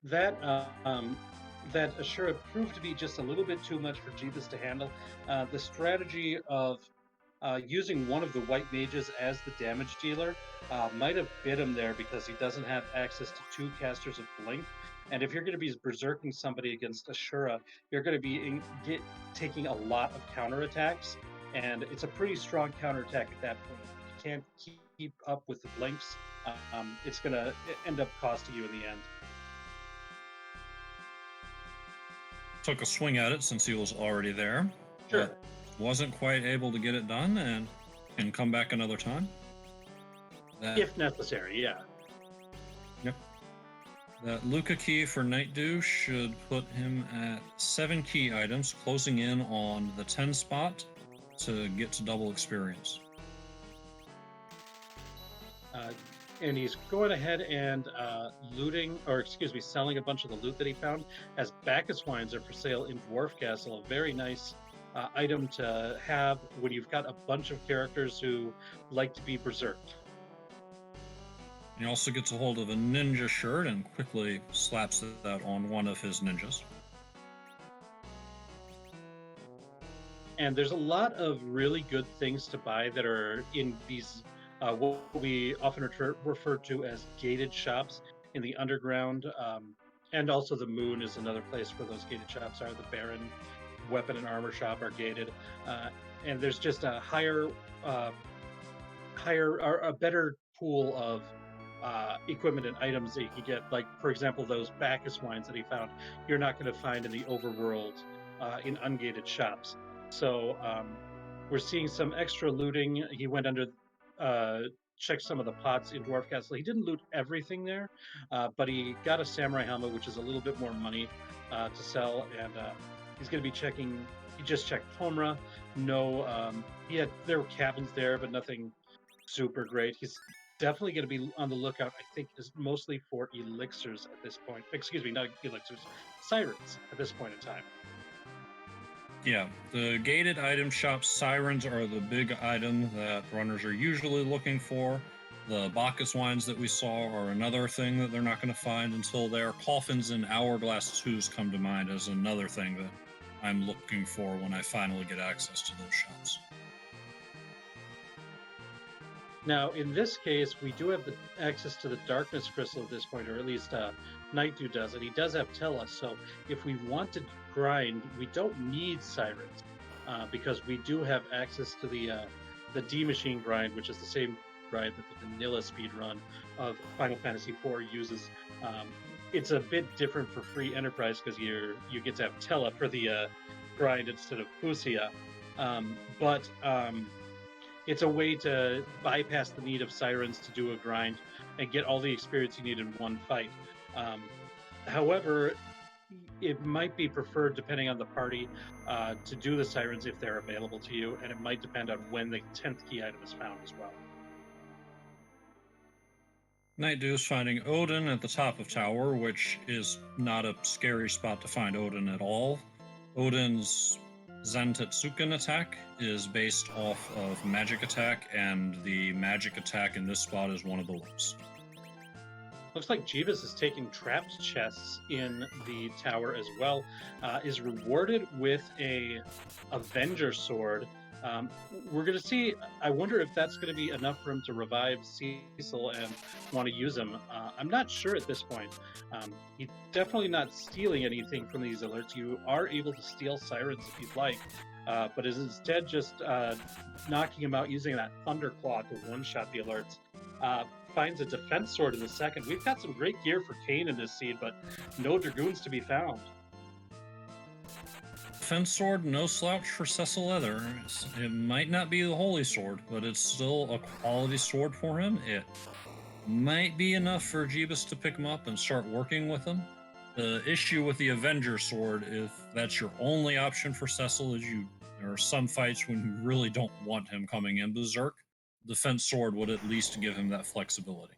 That that Ashura proved to be just a little bit too much for Jeebus to handle. The strategy of using one of the white mages as the damage dealer might have bit him there because he doesn't have access to two casters of Blink. And if you're going to be berserking somebody against Ashura, you're going to be taking a lot of counterattacks, and it's a pretty strong counterattack at that point. If you can't keep up with the Blinks, it's going to end up costing you in the end. Took a swing at it since he was already there. Sure. But wasn't quite able to get it done and can come back another time. If necessary, yeah. Yep. That Luca key for Nightdew should put him at 7 key items, closing in on the 10 spot to get to double experience. And he's going ahead and selling a bunch of the loot that he found, as Bacchus wines are for sale in Dwarf Castle. A very nice item to have when you've got a bunch of characters who like to be berserked. He also gets a hold of a ninja shirt and quickly slaps that on one of his ninjas. And there's a lot of really good things to buy that are in these what we often refer to as gated shops in the underground. And also the Moon is another place where those gated shops are. The Baron weapon and armor shop are gated. And there's just a a better pool of equipment and items that you can get. Like, for example, those Bacchus wines that he found, you're not going to find in the overworld in ungated shops. So we're seeing some extra looting. He went under, checked some of the pots in Dwarf Castle. He didn't loot everything there, but he got a samurai helmet, which is a little bit more money to sell. And he's going to be checking. He just checked Tomra. No, there were cabins there, but nothing super great. He's definitely going to be on the lookout, I think, is mostly for elixirs at this point. Excuse me, not elixirs, sirens at this point in time. Yeah, the gated item shop sirens are the big item that runners are usually looking for. The Bacchus wines that we saw are another thing that they're not going to find until there. Coffins and hourglass 2s come to mind as another thing that I'm looking for when I finally get access to those shops. Now, in this case, we do have the access to the darkness crystal at this point, or at least Nightdew does, and he does have Tella. So if we want to grind, we don't need sirens because we do have access to the D machine grind, which is the same grind that the vanilla speed run of Final Fantasy IV uses. It's a bit different for free enterprise because you get to have Tella for the grind instead of Fusia, but it's a way to bypass the need of sirens to do a grind and get all the experience you need in one fight. However, it might be preferred, depending on the party, to do the sirens if they're available to you, and it might depend on when the 10th key item is found as well. Nightdew is finding Odin at the top of tower, which is not a scary spot to find Odin at all. Odin's Zantetsuken attack is based off of magic attack, and the magic attack in this spot is one of the lowest. Looks like Jeebus is taking trapped chests in the tower as well. Is rewarded with a Avenger sword. We're going to see. I wonder if that's going to be enough for him to revive Cecil and want to use him. I'm not sure at this point. He's definitely not stealing anything from these alerts. You are able to steal sirens if you'd like, but is instead just knocking him out using that Thunderclaw to one-shot the alerts. Finds a defense sword in the second. We've got some great gear for Kane in this seed, but no Dragoons to be found. Defense sword, no slouch for Cecil Leather. It might not be the holy sword, but it's still a quality sword for him. It might be enough for Jeebus to pick him up and start working with him. The issue with the Avenger sword, if that's your only option for Cecil, is there are some fights when you really don't want him coming in berserk. Defense sword would at least give him that flexibility.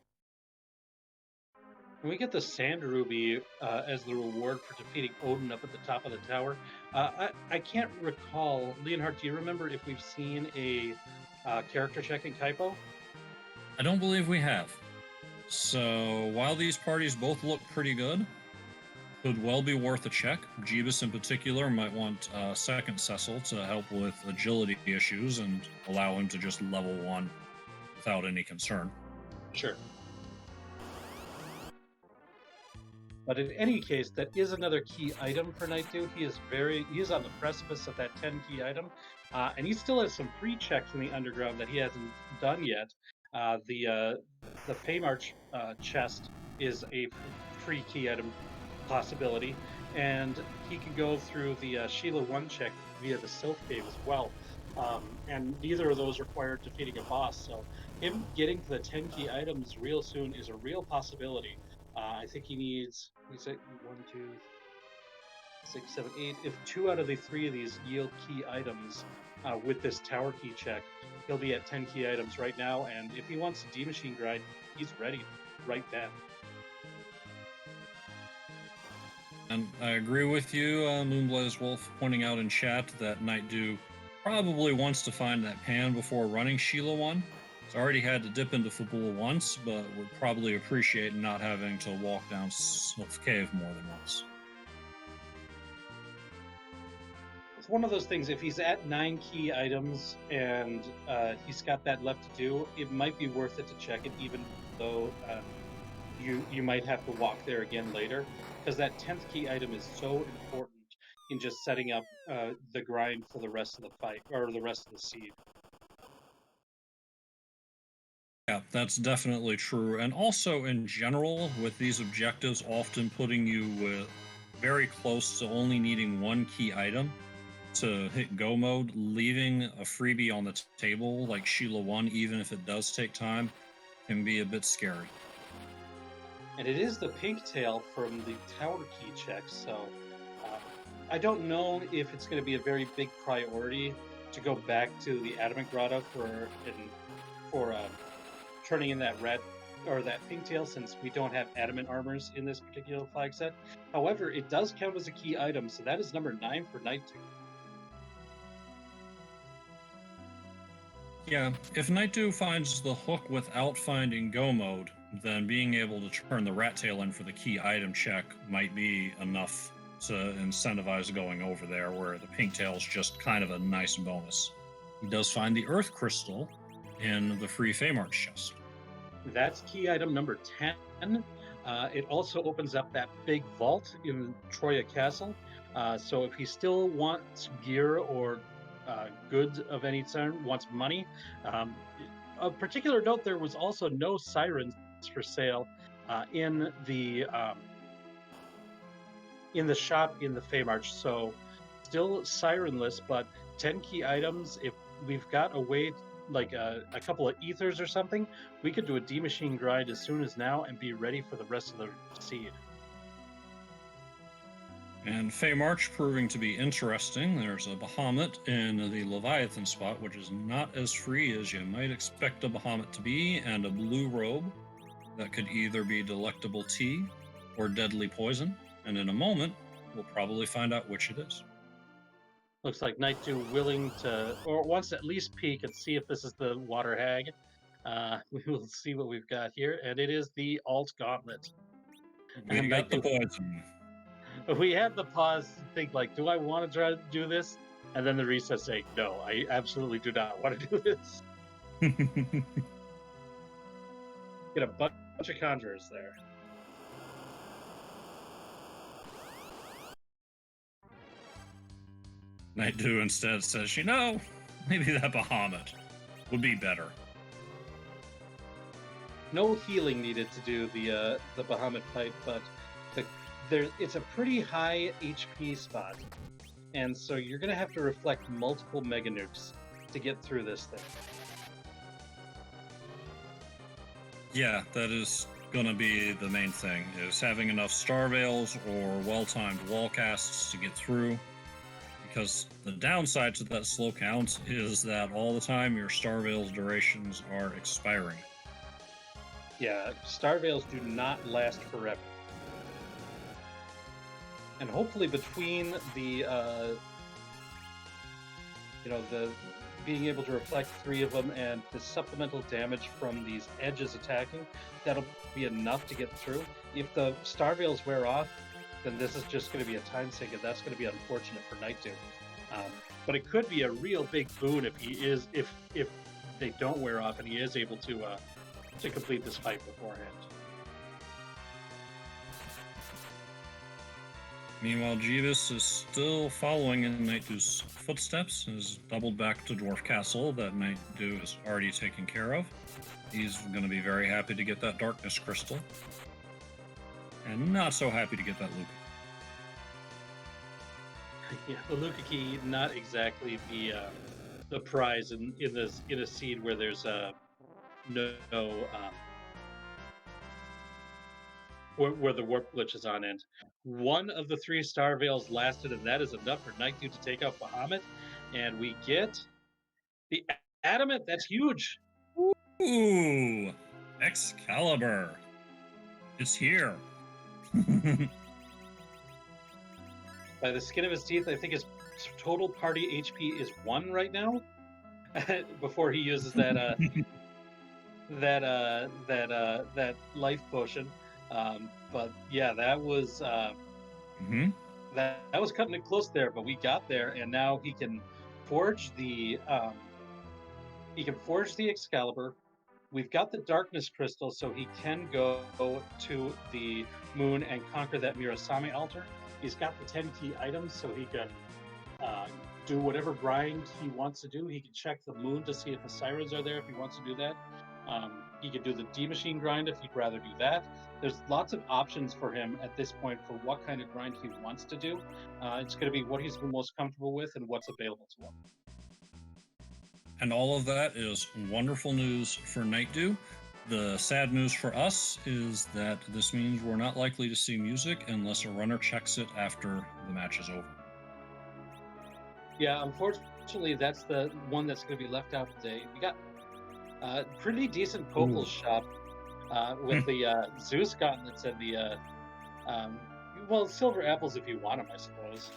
We get the Sand Ruby as the reward for defeating Odin up at the top of the tower. I can't recall. Leonhardt, do you remember if we've seen a character check in Kaipo? I don't believe we have. So while these parties both look pretty good, could well be worth a check. Jeebus in particular might want second Cecil to help with agility issues and allow him to just level 1 without any concern. Sure. But in any case, that is another key item for Nightdew. He is on the precipice of that 10 key item, and he still has some free checks in the underground that he hasn't done yet. The Feymarch chest is a free key item possibility, and he could go through the Sheila 1 check via the Sylph Cave as well. And neither of those require defeating a boss, so him getting to the 10 key items real soon is a real possibility. I think he's at 1, 2, 6, 7, 8. If 2 out of the 3 of these yield key items with this tower key check, he'll be at 10 key items right now. And if he wants to D-Machine grind, he's ready right then. And I agree with you, Moonblaze Wolf, pointing out in chat that Nightdew probably wants to find that pan before running Sheila 1. He's already had to dip into Fabula once, but would probably appreciate not having to walk down Sylph Cave more than once. It's one of those things, if he's at 9 key items and he's got that left to do, it might be worth it to check it, even though you might have to walk there again later, because that 10th key item is so important in just setting up the grind for the rest of the fight, or the rest of the seed. Yeah, that's definitely true. And also, in general, with these objectives often putting you very close to only needing 1 key item to hit go mode, leaving a freebie on the table like Sheila 1, even if it does take time, can be a bit scary. And it is the pink tail from the tower key check, so I don't know if it's going to be a very big priority to go back to the Adamant Grotto for turning in that red or that pink tail, since we don't have adamant armors in this particular flag set. However, it does count as a key item, so that is number 9 for Nightdew. Yeah, if Nightdew finds the hook without finding go mode, then being able to turn the rat tail in for the key item check might be enough to incentivize going over there, where the pink tail is just kind of a nice bonus. He does find the earth crystal in the free Feymarch chest. That's key item number 10. It also opens up that big vault in Troya Castle. So if he still wants gear or goods of any sort, wants money. A particular note, there was also no sirens for sale in the shop in the Feymarch. So still sirenless, but 10 key items. If we've got a way, like a couple of ethers or something, we could do a D-Machine grind as soon as now and be ready for the rest of the seed. And Feymarch proving to be interesting. There's a Bahamut in the Leviathan spot, which is not as free as you might expect a Bahamut to be, and a blue robe that could either be delectable tea or deadly poison. And in a moment, we'll probably find out which it is. Looks like Nightdew willing to, or wants to at least peek and see if this is the Water Hag. We will see what we've got here, and it is the Alt Gauntlet. We got the poison. We had the pause to think, like, do I want to try to do this? And then the reset saying, no, I absolutely do not want to do this. Get a bunch of conjurers there. Nightdew instead says, maybe that Bahamut would be better. No healing needed to do the Bahamut fight, but it's a pretty high HP spot, and so you're going to have to reflect multiple Mega Nukes to get through this thing. Yeah, that is going to be the main thing, is having enough Star Veils or well-timed wall casts to get through, because the downside to that slow count is that all the time your Star Veils durations are expiring. Yeah, Star Veils do not last forever. And hopefully between the being able to reflect 3 of them and the supplemental damage from these edges attacking, that'll be enough to get through. If the Star Veils wear off, then this is just going to be a time sink, and that's going to be unfortunate for Nightdew. But it could be a real big boon if they don't wear off and he is able to complete this fight beforehand. Meanwhile, Jeebus is still following in Nightdew's footsteps, has doubled back to Dwarf Castle that Nightdew is already taken care of. He's going to be very happy to get that Darkness Crystal, and not so happy to get that Luca. Yeah, the Luca Key, not exactly the prize in a seed where there's no where the warp glitch is on end. One of the 3 Star Veils lasted, and that is enough for Nightdew to take out Bahamut. And we get the Adamant. That's huge. Ooh, Excalibur. It's here. By the skin of his teeth, I think his total party HP is 1 right now. Before he uses that that life potion. But yeah, that was that was cutting it close there, but we got there, and now he can forge the Excalibur. We've got the Darkness Crystal, so he can go to the moon and conquer that Mirasame altar. He's got the 10 key items, so he can do whatever grind he wants to do. He can check the moon to see if the sirens are there if he wants to do that. He could do the D-Machine grind if he'd rather do that. There's lots of options for him at this point for what kind of grind he wants to do. It's going to be what he's most comfortable with and what's available to him. And all of that is wonderful news for Nightdew. The sad news for us is that this means we're not likely to see music unless a runner checks it after the match is over. Yeah, unfortunately, that's the one that's going to be left out today. We got pretty decent Popal shop with the Zeus gauntlets and the silver apples if you want them, I suppose.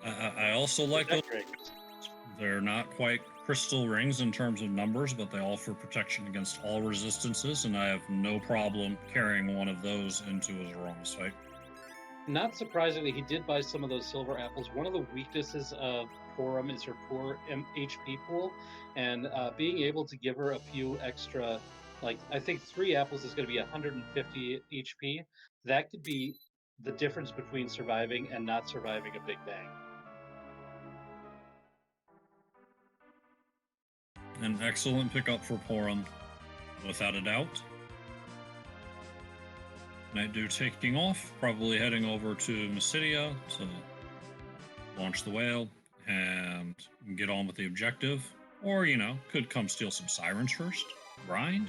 I also like those. They're not quite crystal rings in terms of numbers, but they offer protection against all resistances, and I have no problem carrying one of those into his Aromas fight. Not surprisingly, he did buy some of those silver apples. One of the weaknesses of Porum is her poor HP pool, and being able to give her a few extra, like I think 3 apples is going to be 150 HP. That could be the difference between surviving and not surviving a Big Bang. An excellent pickup for Porum, without a doubt. Nightdew taking off, probably heading over to Mysidia to launch the whale and get on with the objective. Or, could come steal some sirens first. Grind?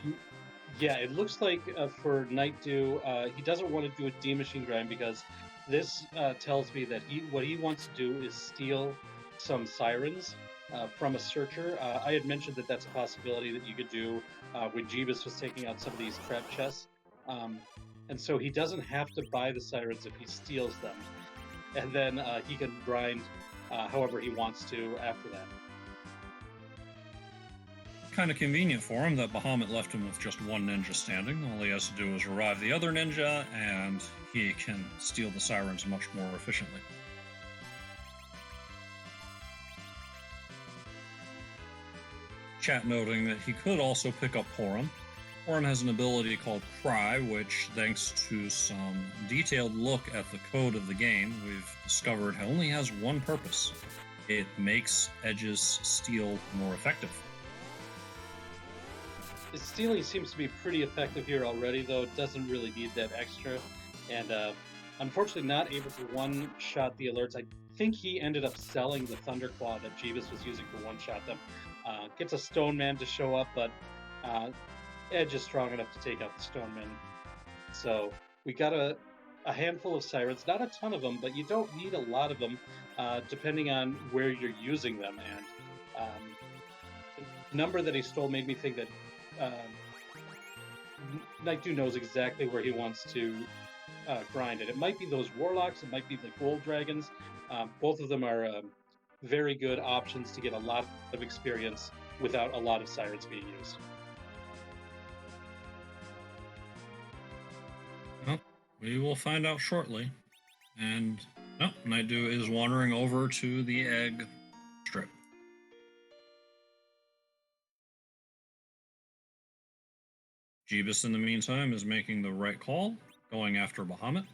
Yeah, it looks like for Nightdew, he doesn't want to do a D-Machine grind because this tells me that what he wants to do is steal some sirens from a searcher. I had mentioned that that's a possibility that you could do when Jeebus was taking out some of these trap chests. And so he doesn't have to buy the sirens if he steals them. And then he can grind however he wants to after that. Kind of convenient for him that Bahamut left him with just 1 ninja standing. All he has to do is revive the other ninja, and he can steal the sirens much more efficiently. Chat noting that he could also pick up Porum. Porum has an ability called Cry, which, thanks to some detailed look at the code of the game, we've discovered only has one purpose. It makes Edge's steal more effective. His stealing seems to be pretty effective here already, though it doesn't really need that extra. And unfortunately not able to one-shot the alerts. I think he ended up selling the Thunderclaw that Jeebus was using to one-shot them. Gets a Stone Man to show up, but Edge is strong enough to take out the Stone Man. So we got a handful of sirens, not a ton of them, but you don't need a lot of them depending on where you're using them. And the number that he stole made me think that Nightdew knows exactly where he wants to grind it. It might be those warlocks, it might be the gold dragons. Both of them are very good options to get a lot of experience without a lot of sirens being used. Well, we will find out shortly. And no, Nightdew is wandering over to the egg strip. Jeebus, in the meantime, is making the right call, going after Bahamut.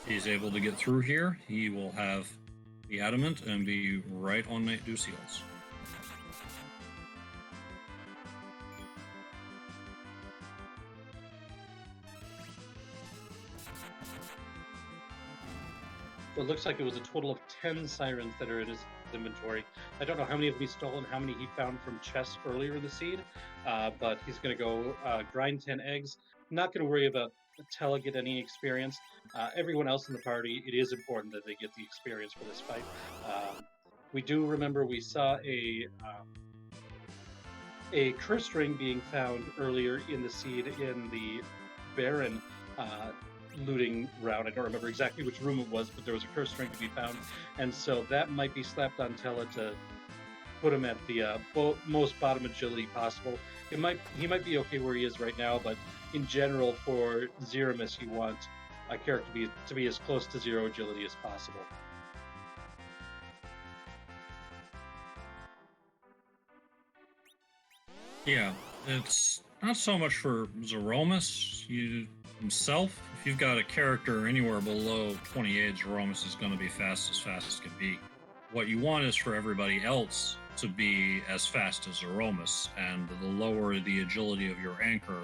He's able to get through here. He will have the adamant and be right on Nightdew's heels. It looks like it was a total of 10 sirens that are in his inventory. I don't know how many of them he stole and how many he found from chests earlier in the seed, but he's going to go grind 10 eggs. Not going to worry about Tella get any experience. Everyone else in the party, it is important that they get the experience for this fight. We do remember we saw a curse ring being found earlier in the seed in the Baron looting round. I don't remember exactly which room it was, but there was a curse ring to be found, and so that might be slapped on Tella to put him at the most bottom agility possible. He might be okay where he is right now, but in general, for Threemus, you want a character to be as close to 0 agility as possible. Yeah, it's not so much for Threemus himself. If you've got a character anywhere below 28, Threemus is going to be fast as can be. What you want is for everybody else to be as fast as Threemus, and the lower the agility of your anchor,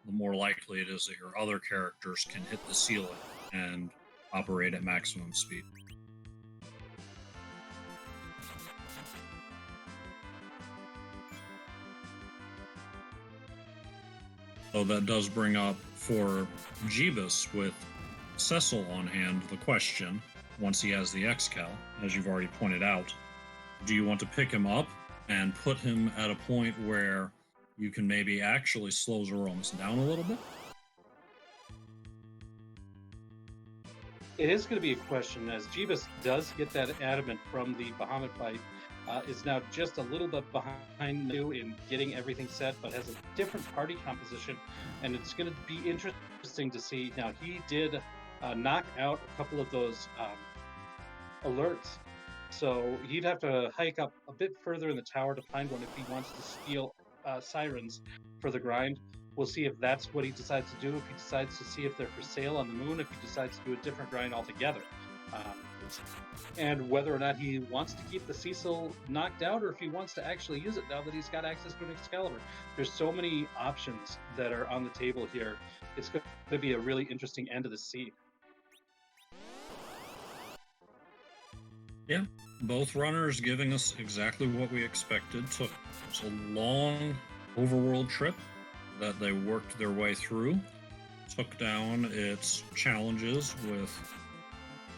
the more likely it is that your other characters can hit the ceiling and operate at maximum speed. So that does bring up for Jeebus with Cecil on hand the question, once he has the Excal, as you've already pointed out, do you want to pick him up and put him at a point where you can maybe actually slow Threemus down a little bit? It is going to be a question, as Jeebus does get that adamant from the Bahamut fight, is now just a little bit behind you in getting everything set, but has a different party composition, and it's going to be interesting to see. Now, he did knock out a couple of those alerts, so he'd have to hike up a bit further in the tower to find one if he wants to steal sirens for the grind. We'll see if that's what he decides to do, if he decides to see if they're for sale on the moon, if he decides to do a different grind altogether. And whether or not he wants to keep the Cecil knocked out, or if he wants to actually use it now that he's got access to an Excalibur. There's so many options that are on the table here. It's going to be a really interesting end of the seed. Yeah, both runners giving us exactly what we expected. Took a long overworld trip that they worked their way through, took down its challenges with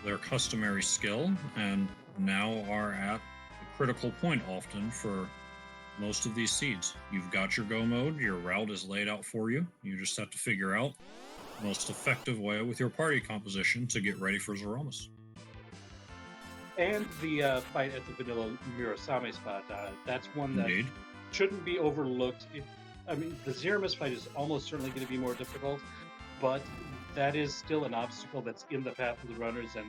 their customary skill, and now are at a critical point often for most of these seeds. You've got your go mode, your route is laid out for you. You just have to figure out the most effective way with your party composition to get ready for Threemus. And the fight at the Vanilla Murasame spot, that's one that Indeed. shouldn't be overlooked. I mean, the Threemus fight is almost certainly going to be more difficult, but that is still an obstacle that's in the path of the runners, and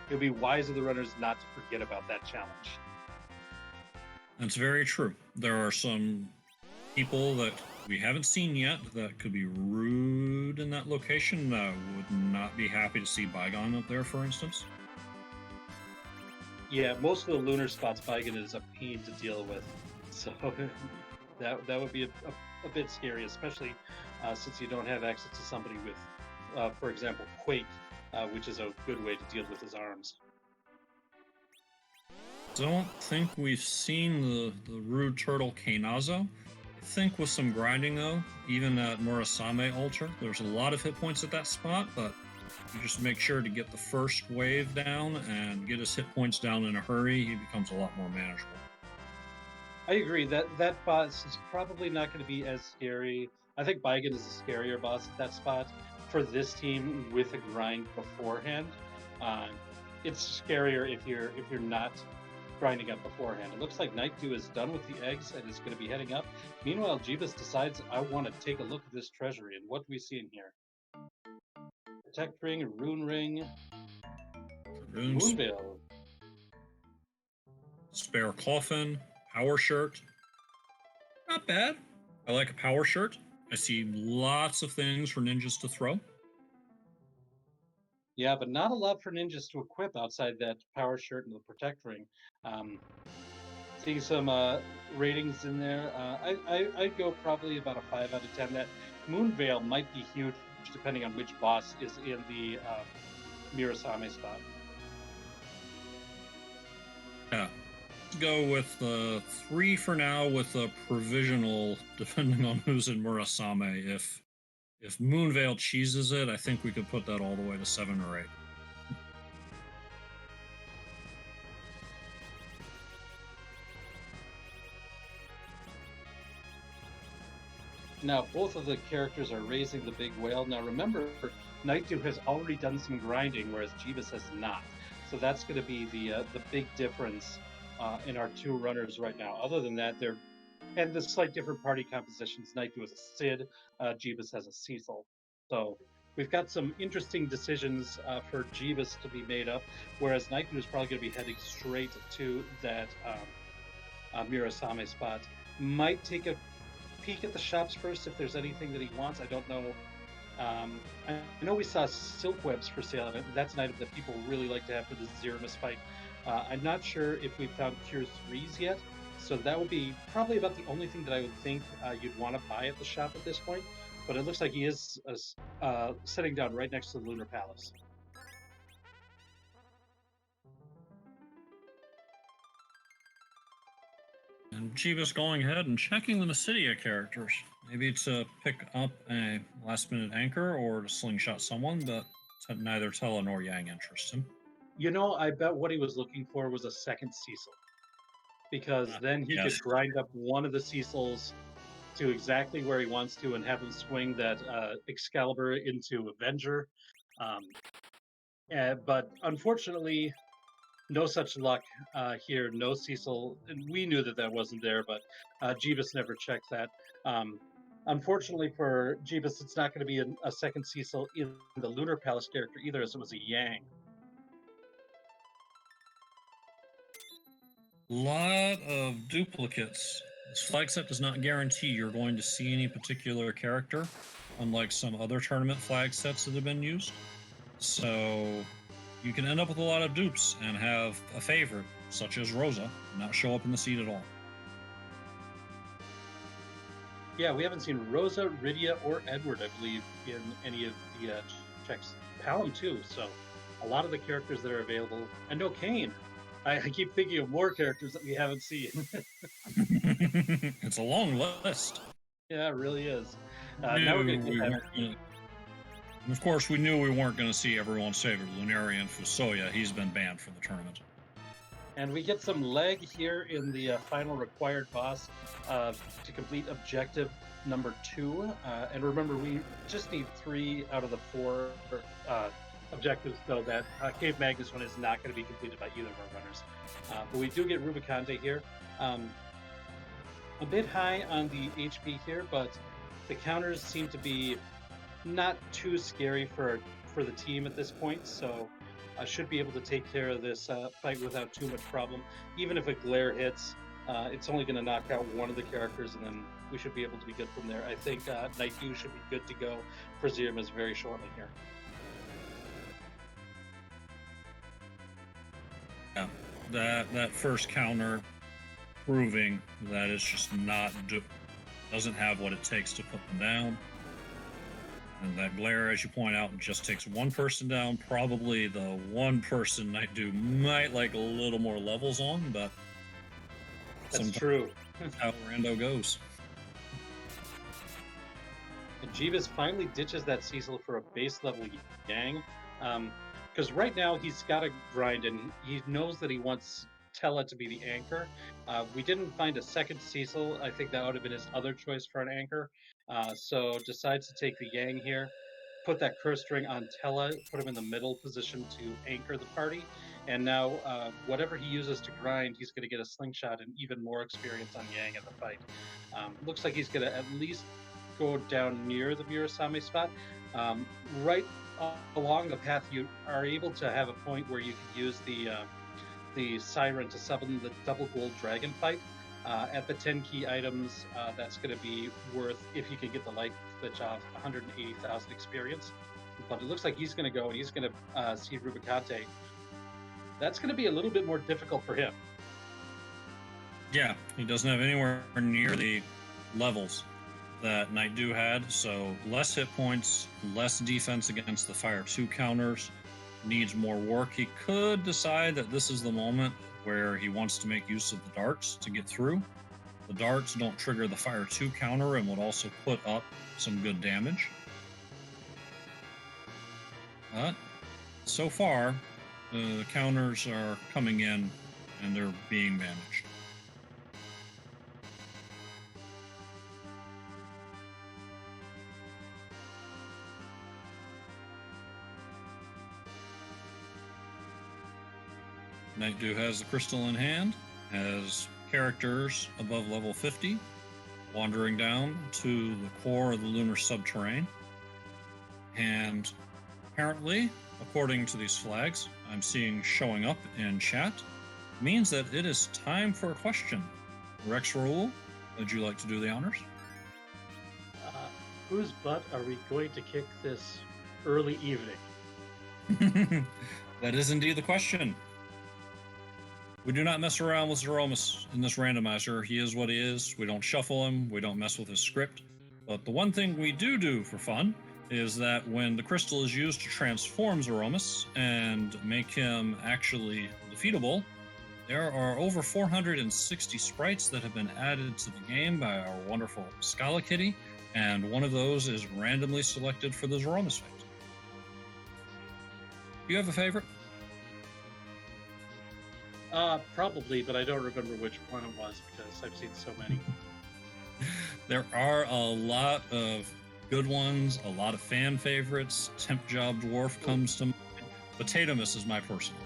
it would be wise of the runners not to forget about that challenge. That's very true. There are some people that we haven't seen yet that could be rude in that location. Would not be happy to see Bygone up there, for instance. Yeah, most of the lunar spots, Bygone is a pain to deal with, so that would be a bit scary, especially since you don't have access to somebody with, for example, Quake, which is a good way to deal with his arms. Don't think we've seen the rude turtle Kainazo. I think with some grinding though, even at Murasame Altar, there's a lot of hit points at that spot, but you just make sure to get the first wave down and get his hit points down in a hurry, he becomes a lot more manageable. I agree that boss is probably not going to be as scary. I think Bygone is a scarier boss at that spot for this team with a grind beforehand. it's scarier if you're not grinding up beforehand. It looks like Nightdew is done with the eggs and is going to be heading up. Meanwhile, Jeebus decides, I want to take a look at this treasury. And what do we see in here? Protect ring, rune ring, Runes, moonveil. spare coffin, power shirt. Not bad. I like a power shirt. I see lots of things for ninjas to throw. Yeah, but not a lot for ninjas to equip outside that power shirt and the protect ring. Um, Seeing some ratings in there, I'd go probably about a 5 out of 10. That moonveil might be huge depending on which boss is in the Mirasame spot. Yeah. Go with the 3 for now with a provisional, depending on who's in Murasame. If Moonveil cheeses it, I think we could put that all the way to 7 or 8. Now, both of the characters are raising the big whale. Now, remember, Nightdew has already done some grinding, whereas Jeebus has not. So that's going to be the big difference in our two runners right now. Other than that, they're and the slight different party compositions. Nightdew has a Sid, Jeebus has a Cecil. So we've got some interesting decisions for Jeebus to be made up, whereas Nightdew is probably going to be heading straight to that Mirasame spot. Might take a peek at the shops first if there's anything that he wants. I don't know. I know we saw silk webs for sale, and that's an item that people really like to have for the Threemus fight. I'm not sure if we've found Cure 3s yet, so that would be probably about the only thing that I would think you'd want to buy at the shop at this point. But it looks like he is sitting down right next to the Lunar Palace. And Jeebus going ahead and checking the Mysidia characters. Maybe to pick up a last minute anchor or to slingshot someone, but neither Tella nor Yang interest him. You know, I bet what he was looking for was a second Cecil, because then he Yes. could grind up one of the Cecils to exactly where he wants to and have him swing that Excalibur into Avenger. But unfortunately, no such luck here. No Cecil. And we knew that that wasn't there, but Jeebus never checked that. Unfortunately for Jeebus, it's not going to be a second Cecil in the Lunar Palace character either, as it was a Yang. Lot of duplicates. This flag set does not guarantee you're going to see any particular character, unlike some other tournament flag sets that have been used. So you can end up with a lot of dupes and have a favorite, such as Rosa, not show up in the seat at all. Yeah, we haven't seen Rosa, Rydia, or Edward, I believe, in any of the checks. Palom too. So a lot of the characters that are available. And no Kane. I keep thinking of more characters that we haven't seen. It's a long list. Yeah, it really is. Now we're going to get that. And of course, we knew we weren't going to see everyone's favorite Lunarian Fusoya. He's been banned from the tournament. And we get some leg here in the final required boss to complete objective number 2. And remember, we just need 3 out of the 4 objectives, so that Cave Magnus one is not going to be completed by either of our runners. But we do get Rubicante here. A bit high on the HP here, but the counters seem to be not too scary for the team at this point, so I should be able to take care of this fight without too much problem. Even if a glare hits, it's only going to knock out one of the characters, and then we should be able to be good from there. I think Nightdew should be good to go for Threemus very shortly here. Yeah, that first counter proving that it's just not doesn't have what it takes to put them down. And that glare, as you point out, just takes one person down. Probably the one person Nightdew might like a little more levels on, but that's true. That's how Rando goes. And Jeebus finally ditches that Cecil for a base level Yang. Because right now he's got to grind, and he knows that he wants Tella to be the anchor. We didn't find a second Cecil. I think that would have been his other choice for an anchor. So decides to take the Yang here, put that curse ring on Tella, put him in the middle position to anchor the party. And now, whatever he uses to grind, he's going to get a slingshot and even more experience on Yang in the fight. Looks like he's going to at least go down near the Murasame spot. Right along the path, you are able to have a point where you can use the Siren to summon the double gold dragon fight. At the 10 key items, that's going to be worth, if you can get the light switch off, 180,000 experience. But it looks like he's going to go and he's going to see Rubicante. That's going to be a little bit more difficult for him. Yeah, he doesn't have anywhere near the levels that Nightdew had, so less hit points, less defense against the Fire 2 counters, needs more work. He could decide that this is the moment where he wants to make use of the darts to get through. The darts don't trigger the Fire 2 counter and would also put up some good damage. But so far, the counters are coming in and they're being managed. Nightdew has the crystal in hand, has characters above level 50, wandering down to the core of the lunar subterrane. And apparently, according to these flags I'm seeing showing up in chat, means that it is time for a question. Rex Rule, would you like to do the honors? Whose butt are we going to kick this early evening? That is indeed the question. We do not mess around with Threemus in this randomizer. He is what he is. We don't shuffle him. We don't mess with his script. But the one thing we do for fun is that when the crystal is used to transform Threemus and make him actually defeatable, there are over 460 sprites that have been added to the game by our wonderful Scala Kitty, and one of those is randomly selected for the Threemus fight. Do you have a favorite? Probably, but I don't remember which one it was because I've seen so many. There are a lot of good ones, a lot of fan favorites. Temp Job Dwarf comes to mind. Potatomus is my personal.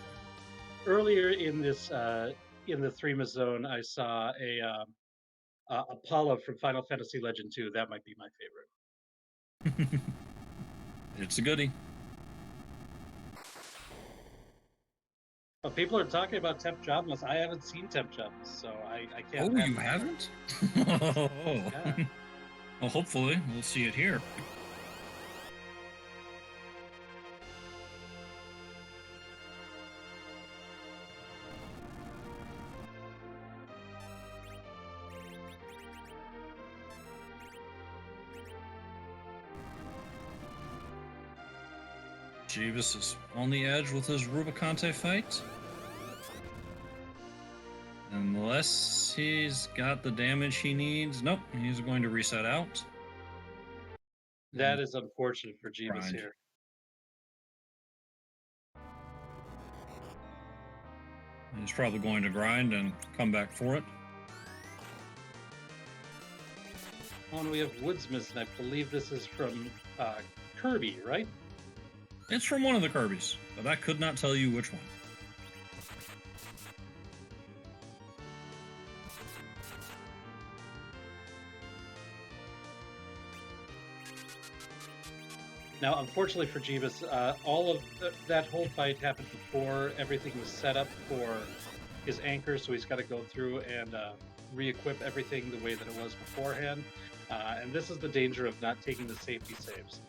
Earlier in this in the Threemus zone, I saw a Apollo from Final Fantasy Legend 2. That might be my favorite. It's a goodie. But people are talking about Temp Jobless. I haven't seen Temp Jobless, so I can't. Oh, you haven't? Yeah. Well, hopefully we'll see it here. Jeebus is on the edge with his Rubicante fight. Unless he's got the damage he needs. Nope, he's going to reset out. That is unfortunate for Jeebus here. He's probably going to grind and come back for it. Oh, and we have Woodsmith, and I believe this is from Kirby, right? It's from one of the Kirbys, but I could not tell you which one. Now, unfortunately for Jeebus, all of that whole fight happened before everything was set up for his anchor, so he's got to go through and re-equip everything the way that it was beforehand. And this is the danger of not taking the safety saves.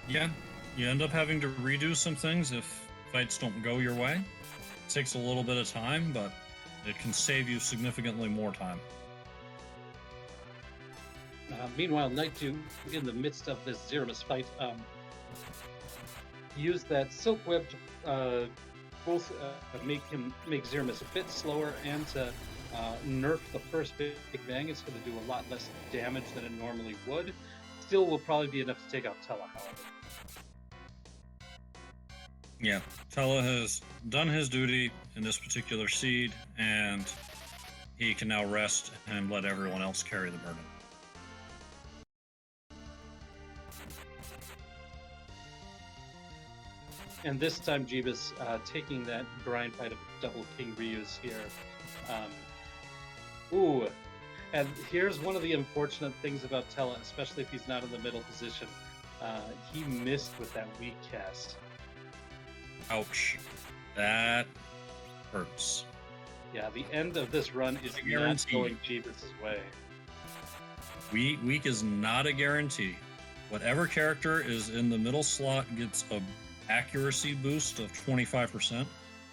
Yeah, you end up having to redo some things if fights don't go your way. It takes a little bit of time, but it can save you significantly more time. Meanwhile, Nightdew, in the midst of this Threemus fight, used that Silk Web to both make Threemus a bit slower and to nerf the first Big Bang. It's going to do a lot less damage than it normally would. Still will probably be enough to take out Tella, however. Yeah, Tella has done his duty in this particular seed, and he can now rest and let everyone else carry the burden. And this time, Jeebus taking that grind fight of double King Ryu's here. Ooh, and here's one of the unfortunate things about Tella, especially if he's not in the middle position. He missed with that weak cast. Ouch. That hurts. Yeah, the end of this run is not Guaranteed. going Jeebus' way. Weak is not a guarantee. Whatever character is in the middle slot gets a accuracy boost of 25%.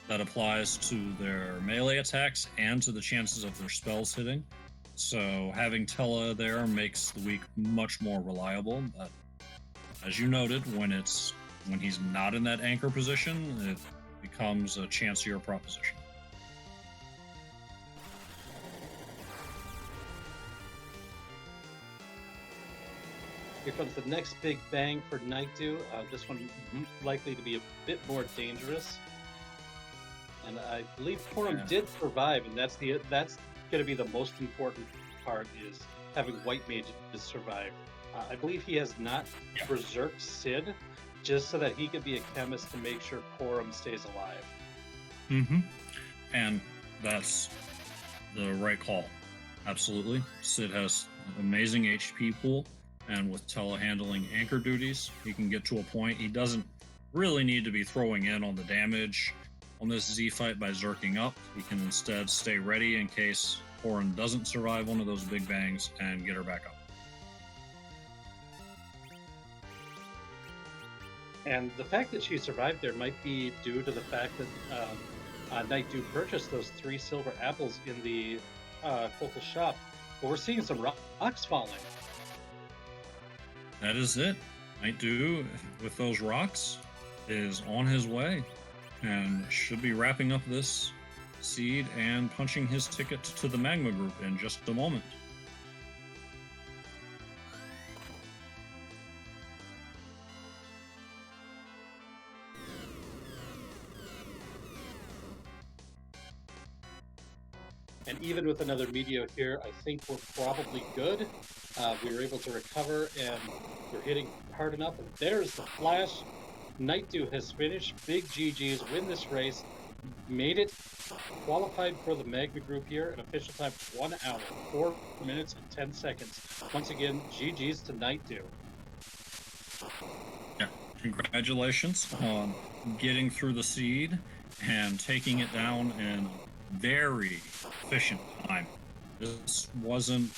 That applies to their melee attacks and to the chances of their spells hitting. So having Tella there makes the weak much more reliable. But as you noted, when he's not in that anchor position, it becomes a chancier proposition. Here comes the next big bang for Nightdew. This one likely to be a bit more dangerous. And I believe Porum did survive, and that's going to be the most important part, is having White Mage survive. I believe he has not berserked Sid, just so that he could be a chemist to make sure Porum stays alive. Mm-hmm. And that's the right call. Absolutely. Sid has an amazing HP pool, and with Tella handling anchor duties, he can get to a point. He doesn't really need to be throwing in on the damage on this Z fight by zerking up. He can instead stay ready in case Porum doesn't survive one of those big bangs and get her back up. And the fact that she survived there might be due to the fact that Nightdew purchased those 3 silver apples in the local shop. But we're seeing some rocks falling. That is it. Nightdew, with those rocks, is on his way and should be wrapping up this seed and punching his ticket to the Magma Group in just a moment. And even with another Meteor here, I think we're probably good. We were able to recover, and we're hitting hard enough. And there's the flash. Nightdew has finished. Big GG's, win this race. Made it. Qualified for the Magma Group here. An official time of 1 hour, 4 minutes, and 10 seconds. Once again, GG's to Nightdew. Yeah, congratulations on getting through the seed and taking it down in very efficient time. This wasn't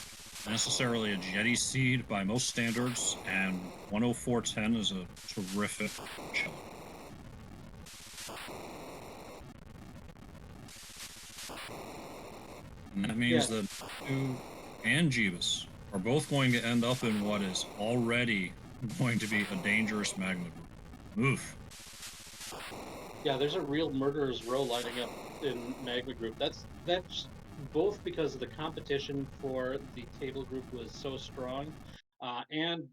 necessarily a jetty seed by most standards, and 104.10 is a terrific shot. And that means that you and Jeebus are both going to end up in what is already going to be a dangerous Magma Group. Oof. Yeah, there's a real murderer's row lining up in Magma Group. That's both because of the competition for the table group was so strong, and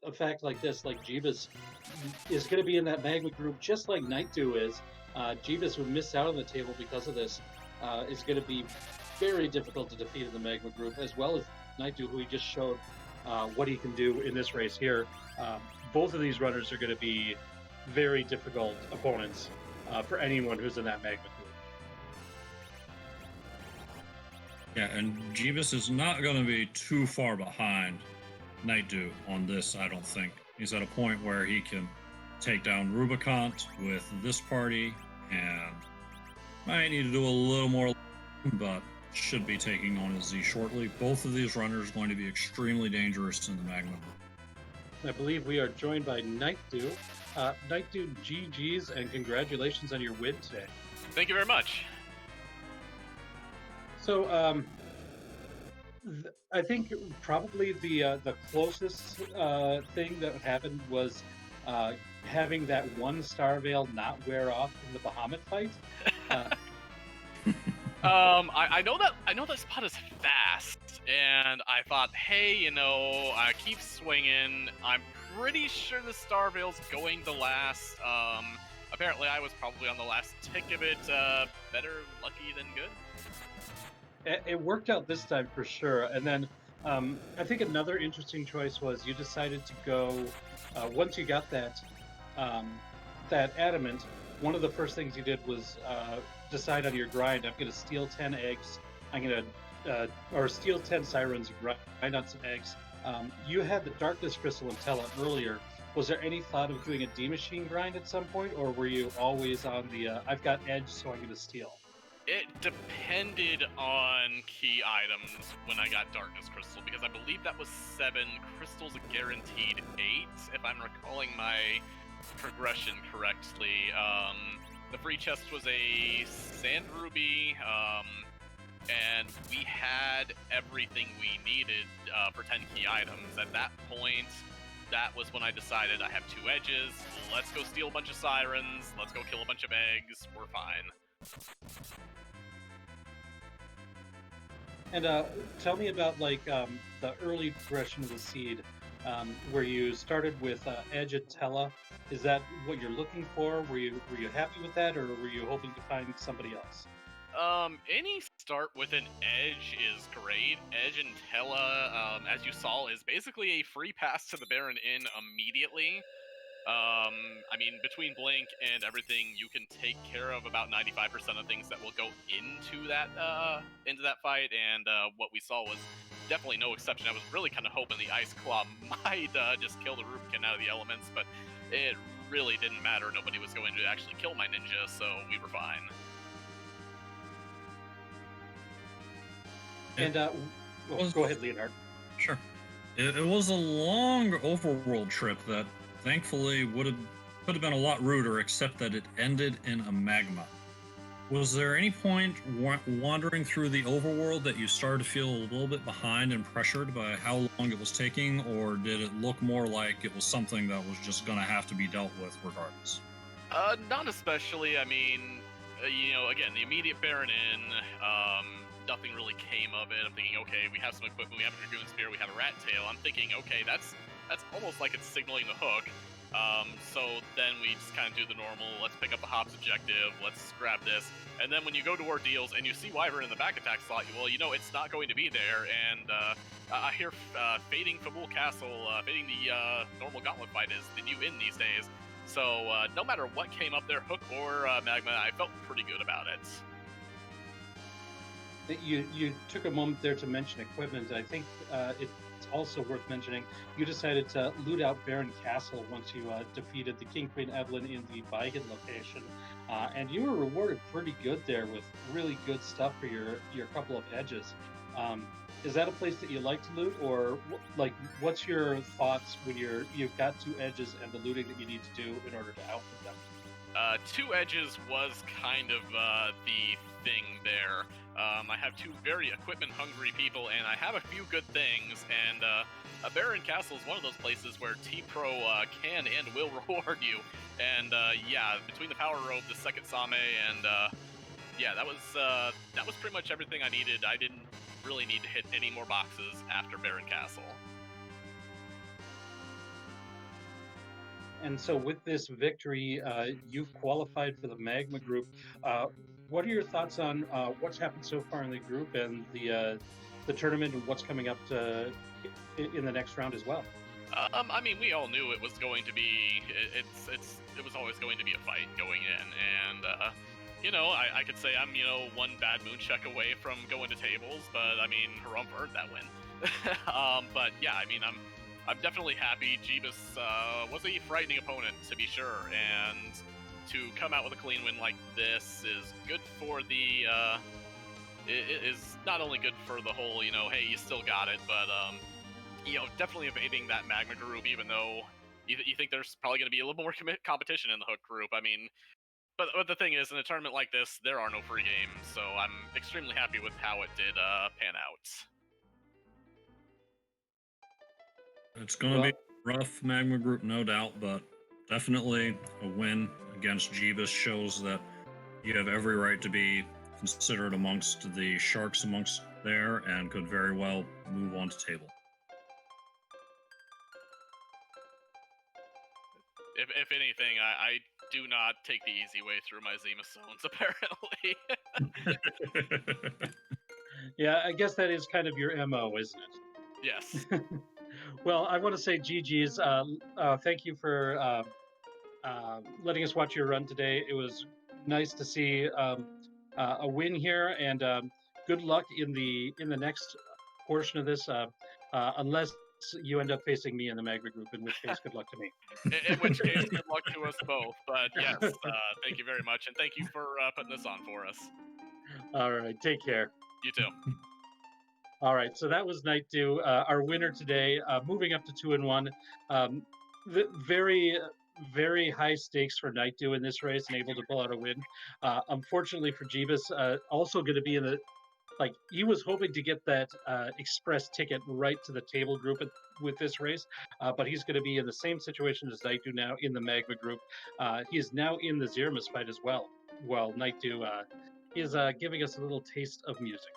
a fact like this, like Jeebus is going to be in that Magma Group just like Nightdew is. Jeebus would miss out on the table because of this. Is going to be very difficult to defeat in the Magma Group, as well as Nightdew, who he just showed what he can do in this race here. Both of these runners are going to be very difficult opponents for anyone who's in that Magma Group. Yeah, and Jeebus is not going to be too far behind Nightdew on this, I don't think. He's at a point where he can take down Rubicant with this party, and might need to do a little more, but should be taking on his Z shortly. Both of these runners are going to be extremely dangerous in the Magma Group. I believe we are joined by Nightdew. Nightdew, GG's, and congratulations on your win today. Thank you very much. So, I think probably the closest thing that happened was having that one Star Veil not wear off in the Bahamut fight. I know that spot is fast, and I thought, hey, I keep swinging. I'm pretty sure the Star Veil's going the last. Apparently, I was probably on the last tick of it. Better lucky than good. It worked out this time for sure. And then I think another interesting choice was you decided to go once you got that that adamant, one of the first things you did was decide on your grind. I'm going to steal 10 eggs. I'm going to, or steal 10 sirens, grind on some eggs. You had the darkness crystal and Tella earlier. Was there any thought of doing a D machine grind at some point, or were you always on the I've got edge, so I'm going to steal? It depended on key items when I got Darkness Crystal, because I believe that was 7, Crystal's a guaranteed 8, if I'm recalling my progression correctly. The free chest was a Sand Ruby, and we had everything we needed for 10 key items. At that point, that was when I decided I have 2 edges, let's go steal a bunch of sirens, let's go kill a bunch of eggs, we're fine. And tell me about like the early progression of the seed, where you started with Edge and Tella. Is that what you're looking for? Were you happy with that, or were you hoping to find somebody else? Any start with an Edge is great. Edge and Tella, as you saw, is basically a free pass to the Baron Inn immediately. I mean, between Blink and everything, you can take care of about 95% of things that will go into that fight, and what we saw was definitely no exception. I was really kind of hoping the Ice Claw might just kill the Rubicon out of the elements, but it really didn't matter. Nobody was going to actually kill my ninja, so we were fine. And go ahead, Leonard. Sure. It was a long overworld trip that thankfully could have been a lot ruder, except that it ended in a magma. Was there any point wandering through the overworld that you started to feel a little bit behind and pressured by how long it was taking, or did it look more like it was something that was just going to have to be dealt with regardless? Not especially. I mean, again, the immediate Baron Inn, nothing really came of it. I'm thinking, okay, we have some equipment, we have a Dragoon Spear, we have a Rat Tail. I'm thinking, okay, that's almost like it's signaling the hook. So then we just kind of do the normal, let's pick up the Hobbs objective, let's grab this. And then when you go to Ordeals and you see Wyvern in the back attack slot, well, it's not going to be there. And I hear fading Fabul Castle, fading the normal Gauntlet fight is the new inn these days. So no matter what came up there, hook or magma, I felt pretty good about it. You took a moment there to mention equipment. I think it's also worth mentioning you decided to loot out Baron Castle once you defeated the King Queen Evelyn in the Vigan location, and you were rewarded pretty good there with really good stuff for your couple of edges. Is that a place that you like to loot, or like what's your thoughts when you've got 2 edges and the looting that you need to do in order to outfit them? 2 edges was kind of the thing there. I have 2 very equipment-hungry people, and I have a few good things, and Baron Castle is one of those places where T-Pro can and will reward you. And yeah, between the Power Robe, the second Same, and yeah, that was pretty much everything I needed. I didn't really need to hit any more boxes after Baron Castle. And so with this victory, you've qualified for the Magma Group. What are your thoughts on what's happened so far in the group and the tournament, and what's coming up in the next round as well? I mean, we all knew it was going to be. It was always going to be a fight going in, and I could say I'm one bad moon check away from going to tables, but I mean, Harumph earned that win. But yeah, I mean, I'm definitely happy. Jeebus was a frightening opponent, to be sure, and to come out with a clean win like this is good for the. It is not only good for the whole, hey, you still got it, but definitely evading that Magma group, even though you think there's probably going to be a little more competition in the Hook group. I mean, but the thing is, in a tournament like this, there are no free games, so I'm extremely happy with how it did pan out. It's going to be a rough Magma group, no doubt, but definitely a win against Jeebus shows that you have every right to be considered amongst the sharks amongst there and could very well move on to table. If anything, I do not take the easy way through my Threemus zones, apparently. Yeah, I guess that is kind of your MO, isn't it? Yes. Well, I want to say GG's. Thank you for letting us watch your run today. It was nice to see a win here, and good luck in the next portion of this. Unless you end up facing me in the Magma group, in which case, good luck to me. In which case, good luck to us both. But yes, thank you very much, and thank you for putting this on for us. All right, take care. You too. All right, so that was Nightdew, our winner today, moving up to 2-1. Very, very high stakes for Nightdew in this race, and able to pull out a win. Unfortunately for Jeebus, also going to be in the he was hoping to get that express ticket right to the table group with this race, but he's going to be in the same situation as Nightdew now in the Magma group. He is now in the Threemus fight as well. While Nightdew is giving us a little taste of music.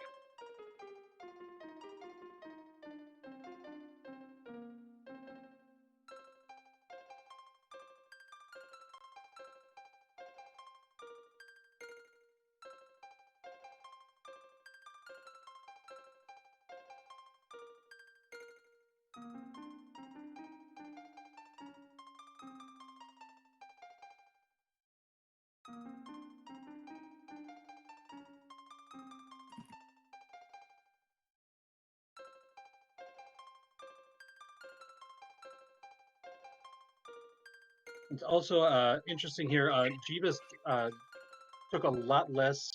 It's also interesting here. Jeebus took a lot less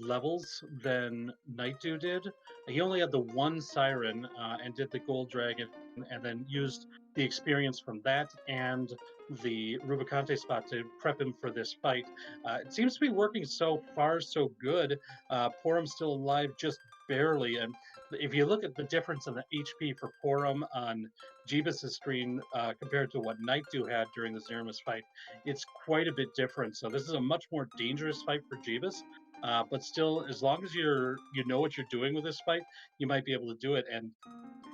levels than Nightdew did. He only had the one siren and did the gold dragon, and then used the experience from that and the Rubicante spot to prep him for this fight. It seems to be working so far so good. Porum's still alive just barely, and if you look at the difference in the HP for Porum on Jeebus' screen compared to what Nightdew had during the Threemus fight, it's quite a bit different. So this is a much more dangerous fight for Jeebus. But still, as long as you know what you're doing with this fight, you might be able to do it. And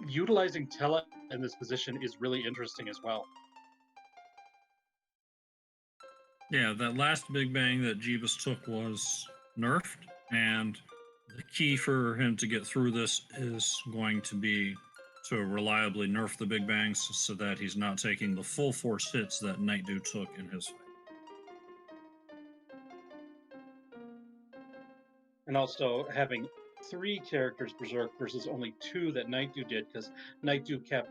utilizing Tela in this position is really interesting as well. Yeah, that last Big Bang that Jeebus took was nerfed, and the key for him to get through this is going to be to reliably nerf the Big Bangs so that he's not taking the full force hits that Nightdew took in his fight. And also having 3 characters berserk versus only 2 that Nightdew did, because Nightdew kept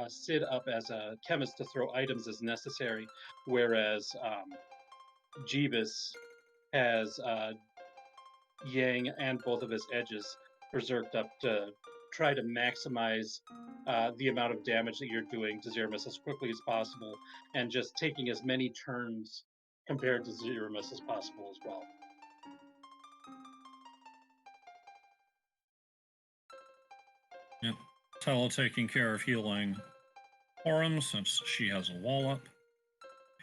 Sid up as a chemist to throw items as necessary, whereas Jeebus has Yang and both of his edges berserked up to try to maximize the amount of damage that you're doing to Threemus as quickly as possible, and just taking as many turns compared to Threemus as possible as well. Yep. Tela taking care of healing Porum since she has a wall up.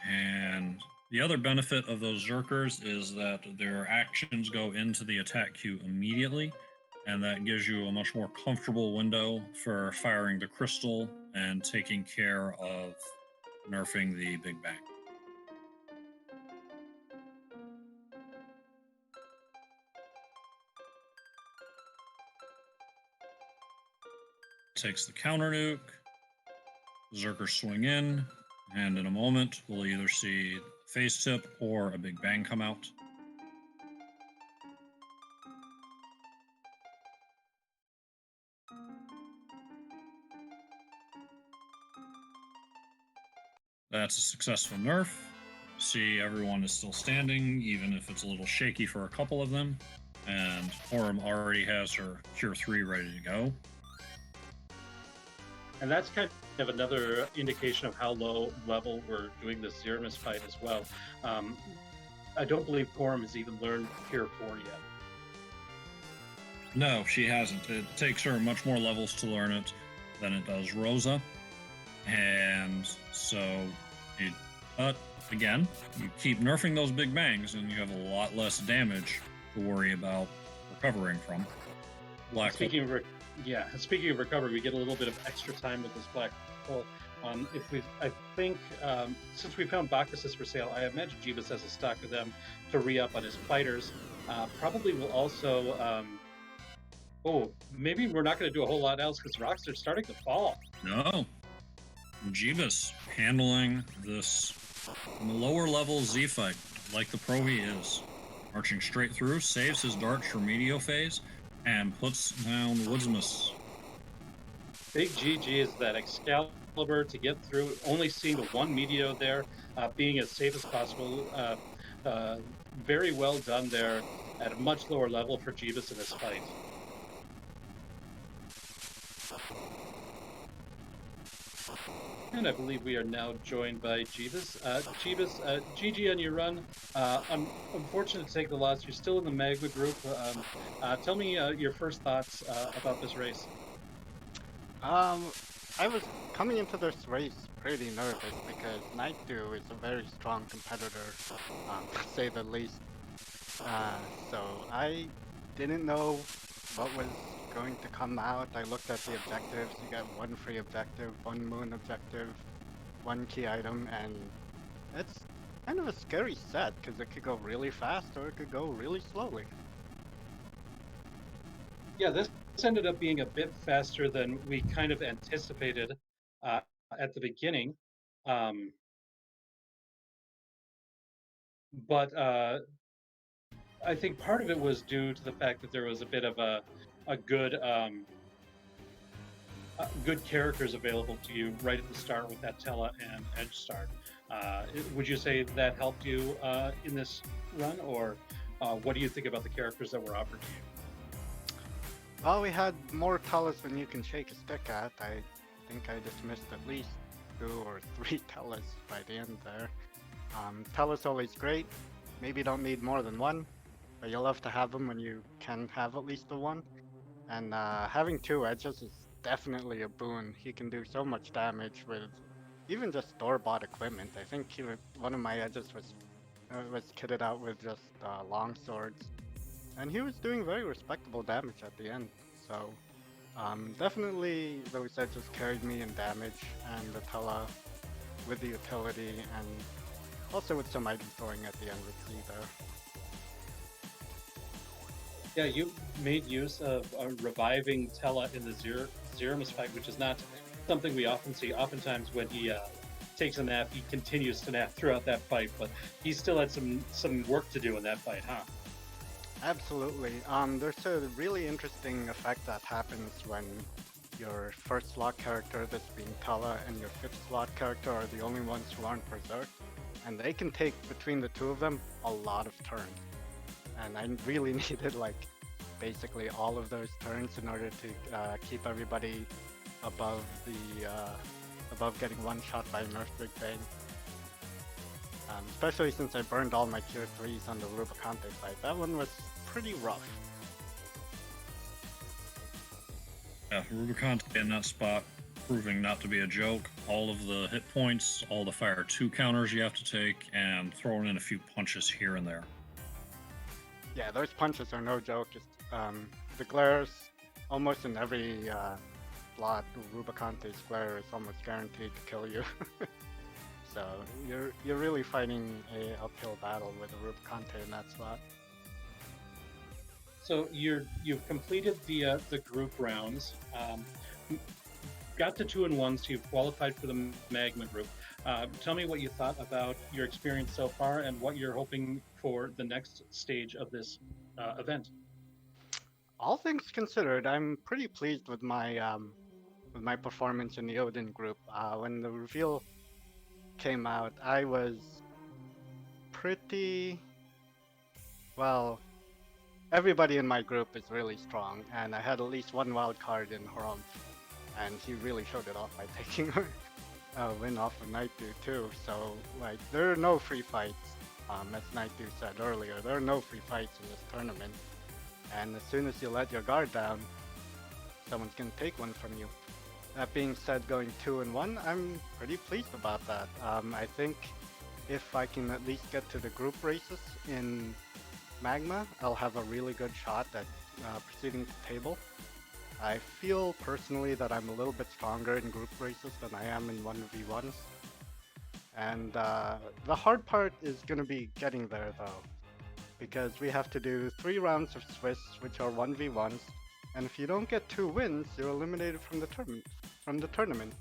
And the other benefit of those Zerkers is that their actions go into the attack queue immediately, and that gives you a much more comfortable window for firing the crystal and taking care of nerfing the Big Bang. Takes the counter nuke. Zerkers swing in, and in a moment we'll either see phase tip or a Big Bang come out. That's a successful nerf. See, everyone is still standing, even if it's a little shaky for a couple of them. And Porum already has her Cure 3 ready to go. And that's kind of another indication of how low level we're doing this Threemus fight as well. I don't believe Porum has even learned Cure 4 yet. No, she hasn't. It takes her much more levels to learn it than it does Rosa. And so, but again, you keep nerfing those Big Bangs and you have a lot less damage to worry about recovering from. Speaking of recovery, we get a little bit of extra time with this black hole. I think since we found Bacchus for sale, I imagine Jeebus has a stock of them to re-up on his fighters. Probably will also. Maybe we're not going to do a whole lot else because rocks are starting to fall. No. Jeebus handling this In the lower level Z fight, like the pro he is, marching straight through, saves his darts for Meteor phase, and puts down Woodsmus. Big GG is that Excalibur to get through, only seeing the one Meteor there, being as safe as possible. Very well done there at a much lower level for Jeebus in this fight. And I believe we are now joined by Jeebus. Jeebus, GG on your run. I'm unfortunate to take the loss. You're still in the Magma group. Tell me your first thoughts about this race. I was coming into this race pretty nervous because Nightdew is a very strong competitor, to say the least. So I didn't know what was going to come out. I looked at the objectives. You got one free objective, one moon objective, one key item, and it's kind of a scary set because it could go really fast or it could go really slowly. Yeah, this ended up being a bit faster than we kind of anticipated at the beginning. But I think part of it was due to the fact that there was a bit of a good good characters available to you right at the start with that Tella and Edge start. Would you say that helped you in this run, or what do you think about the characters that were offered to you? Well, we had more Tellas than you can shake a stick at. I think I dismissed at least 2 or 3 Tellas by the end there. Tellas always great. Maybe don't need more than one, but you'll have to have them when you can have at least the one. And having 2 edges is definitely a boon. He can do so much damage with even just store-bought equipment. I think one of my edges was kitted out with just long swords, and he was doing very respectable damage at the end. So definitely those edges carried me in damage, and the Tella with the utility, and also with some item throwing at the end with Z there. Yeah, you made use of reviving Tella in the Threemus fight, which is not something we often see. Oftentimes when he takes a nap, he continues to nap throughout that fight, but he still had some work to do in that fight, huh? Absolutely. There's a really interesting effect that happens when your first slot character, this being Tella, and your 5th slot character are the only ones who aren't Berserk, and they can take, between the 2 of them, a lot of turns. And I really needed like basically all of those turns in order to keep everybody above getting one shot by Nerf Big Bang. Especially since I burned all my tier 3s on the Rubicante fight. That one was pretty rough. Yeah, Rubicante in that spot, proving not to be a joke. All of the hit points, all the fire 2 counters you have to take, and throwing in a few punches here and there. Yeah, those punches are no joke. The glares, almost in every slot, Rubicante's glare is almost guaranteed to kill you. So you're really fighting a uphill battle with a Rubicante in that slot. So you've completed the group rounds, got to 2-1, so you've qualified for the Magma group. Tell me what you thought about your experience so far and what you're hoping for the next stage of this event. All things considered, I'm pretty pleased with my performance in the Odin group. When the reveal came out, I was pretty well. Everybody in my group is really strong, and I had at least one wild card in Harumph, and he really showed it off by taking a win off of Nightdew too. So like, there are no free fights. As Nightdew said earlier, there are no free fights in this tournament, and as soon as you let your guard down, someone's gonna take one from you. That being said, going 2-1, I'm pretty pleased about that. I think if I can at least get to the group races in Magma, I'll have a really good shot at proceeding to table. I feel personally that I'm a little bit stronger in group races than I am in 1v1s. And the hard part is going to be getting there though, because we have to do 3 rounds of Swiss, which are 1v1s, and if you don't get 2 wins, you're eliminated from the tournament.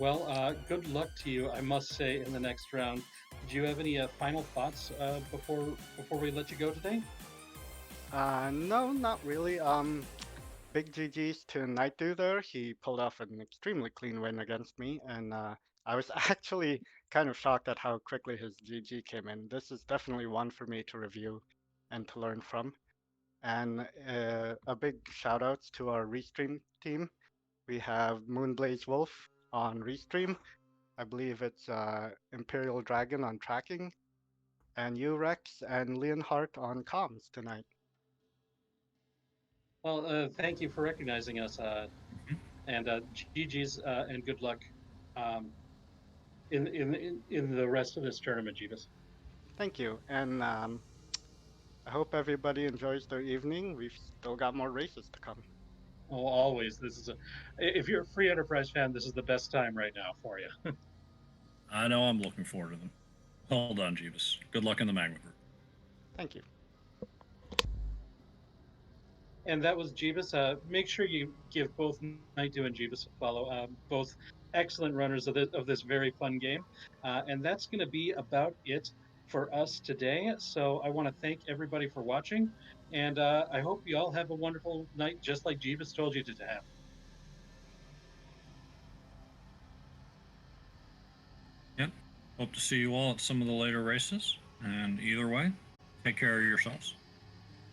Well, good luck to you, I must say, in the next round. Did you have any final thoughts before we let you go today? No, not really. Big GG's to Nightdew there. He pulled off an extremely clean win against me, and I was actually kind of shocked at how quickly his GG came in. This is definitely one for me to review and to learn from. And a big shout outs to our Restream team. We have Moonblaze Wolf on Restream. I believe it's Imperial Dragon on tracking, and you, Rex, and Leonhardt on comms tonight. Well, thank you for recognizing us, and GG's and good luck um, in the rest of this tournament, Jeebus. Thank you, and I hope everybody enjoys their evening. We've still got more races to come. Oh, always. If you're a free enterprise fan, this is the best time right now for you. I know I'm looking forward to them. Well done, Jeebus. Good luck in the Magma Group. Thank you. And that was Jeebus. Make sure you give both Nightdew and Jeebus a follow. Both excellent runners of this very fun game. And that's going to be about it for us today. So I want to thank everybody for watching. And I hope you all have a wonderful night, just like Jeebus told you to have. Yeah. Hope to see you all at some of the later races. And either way, take care of yourselves.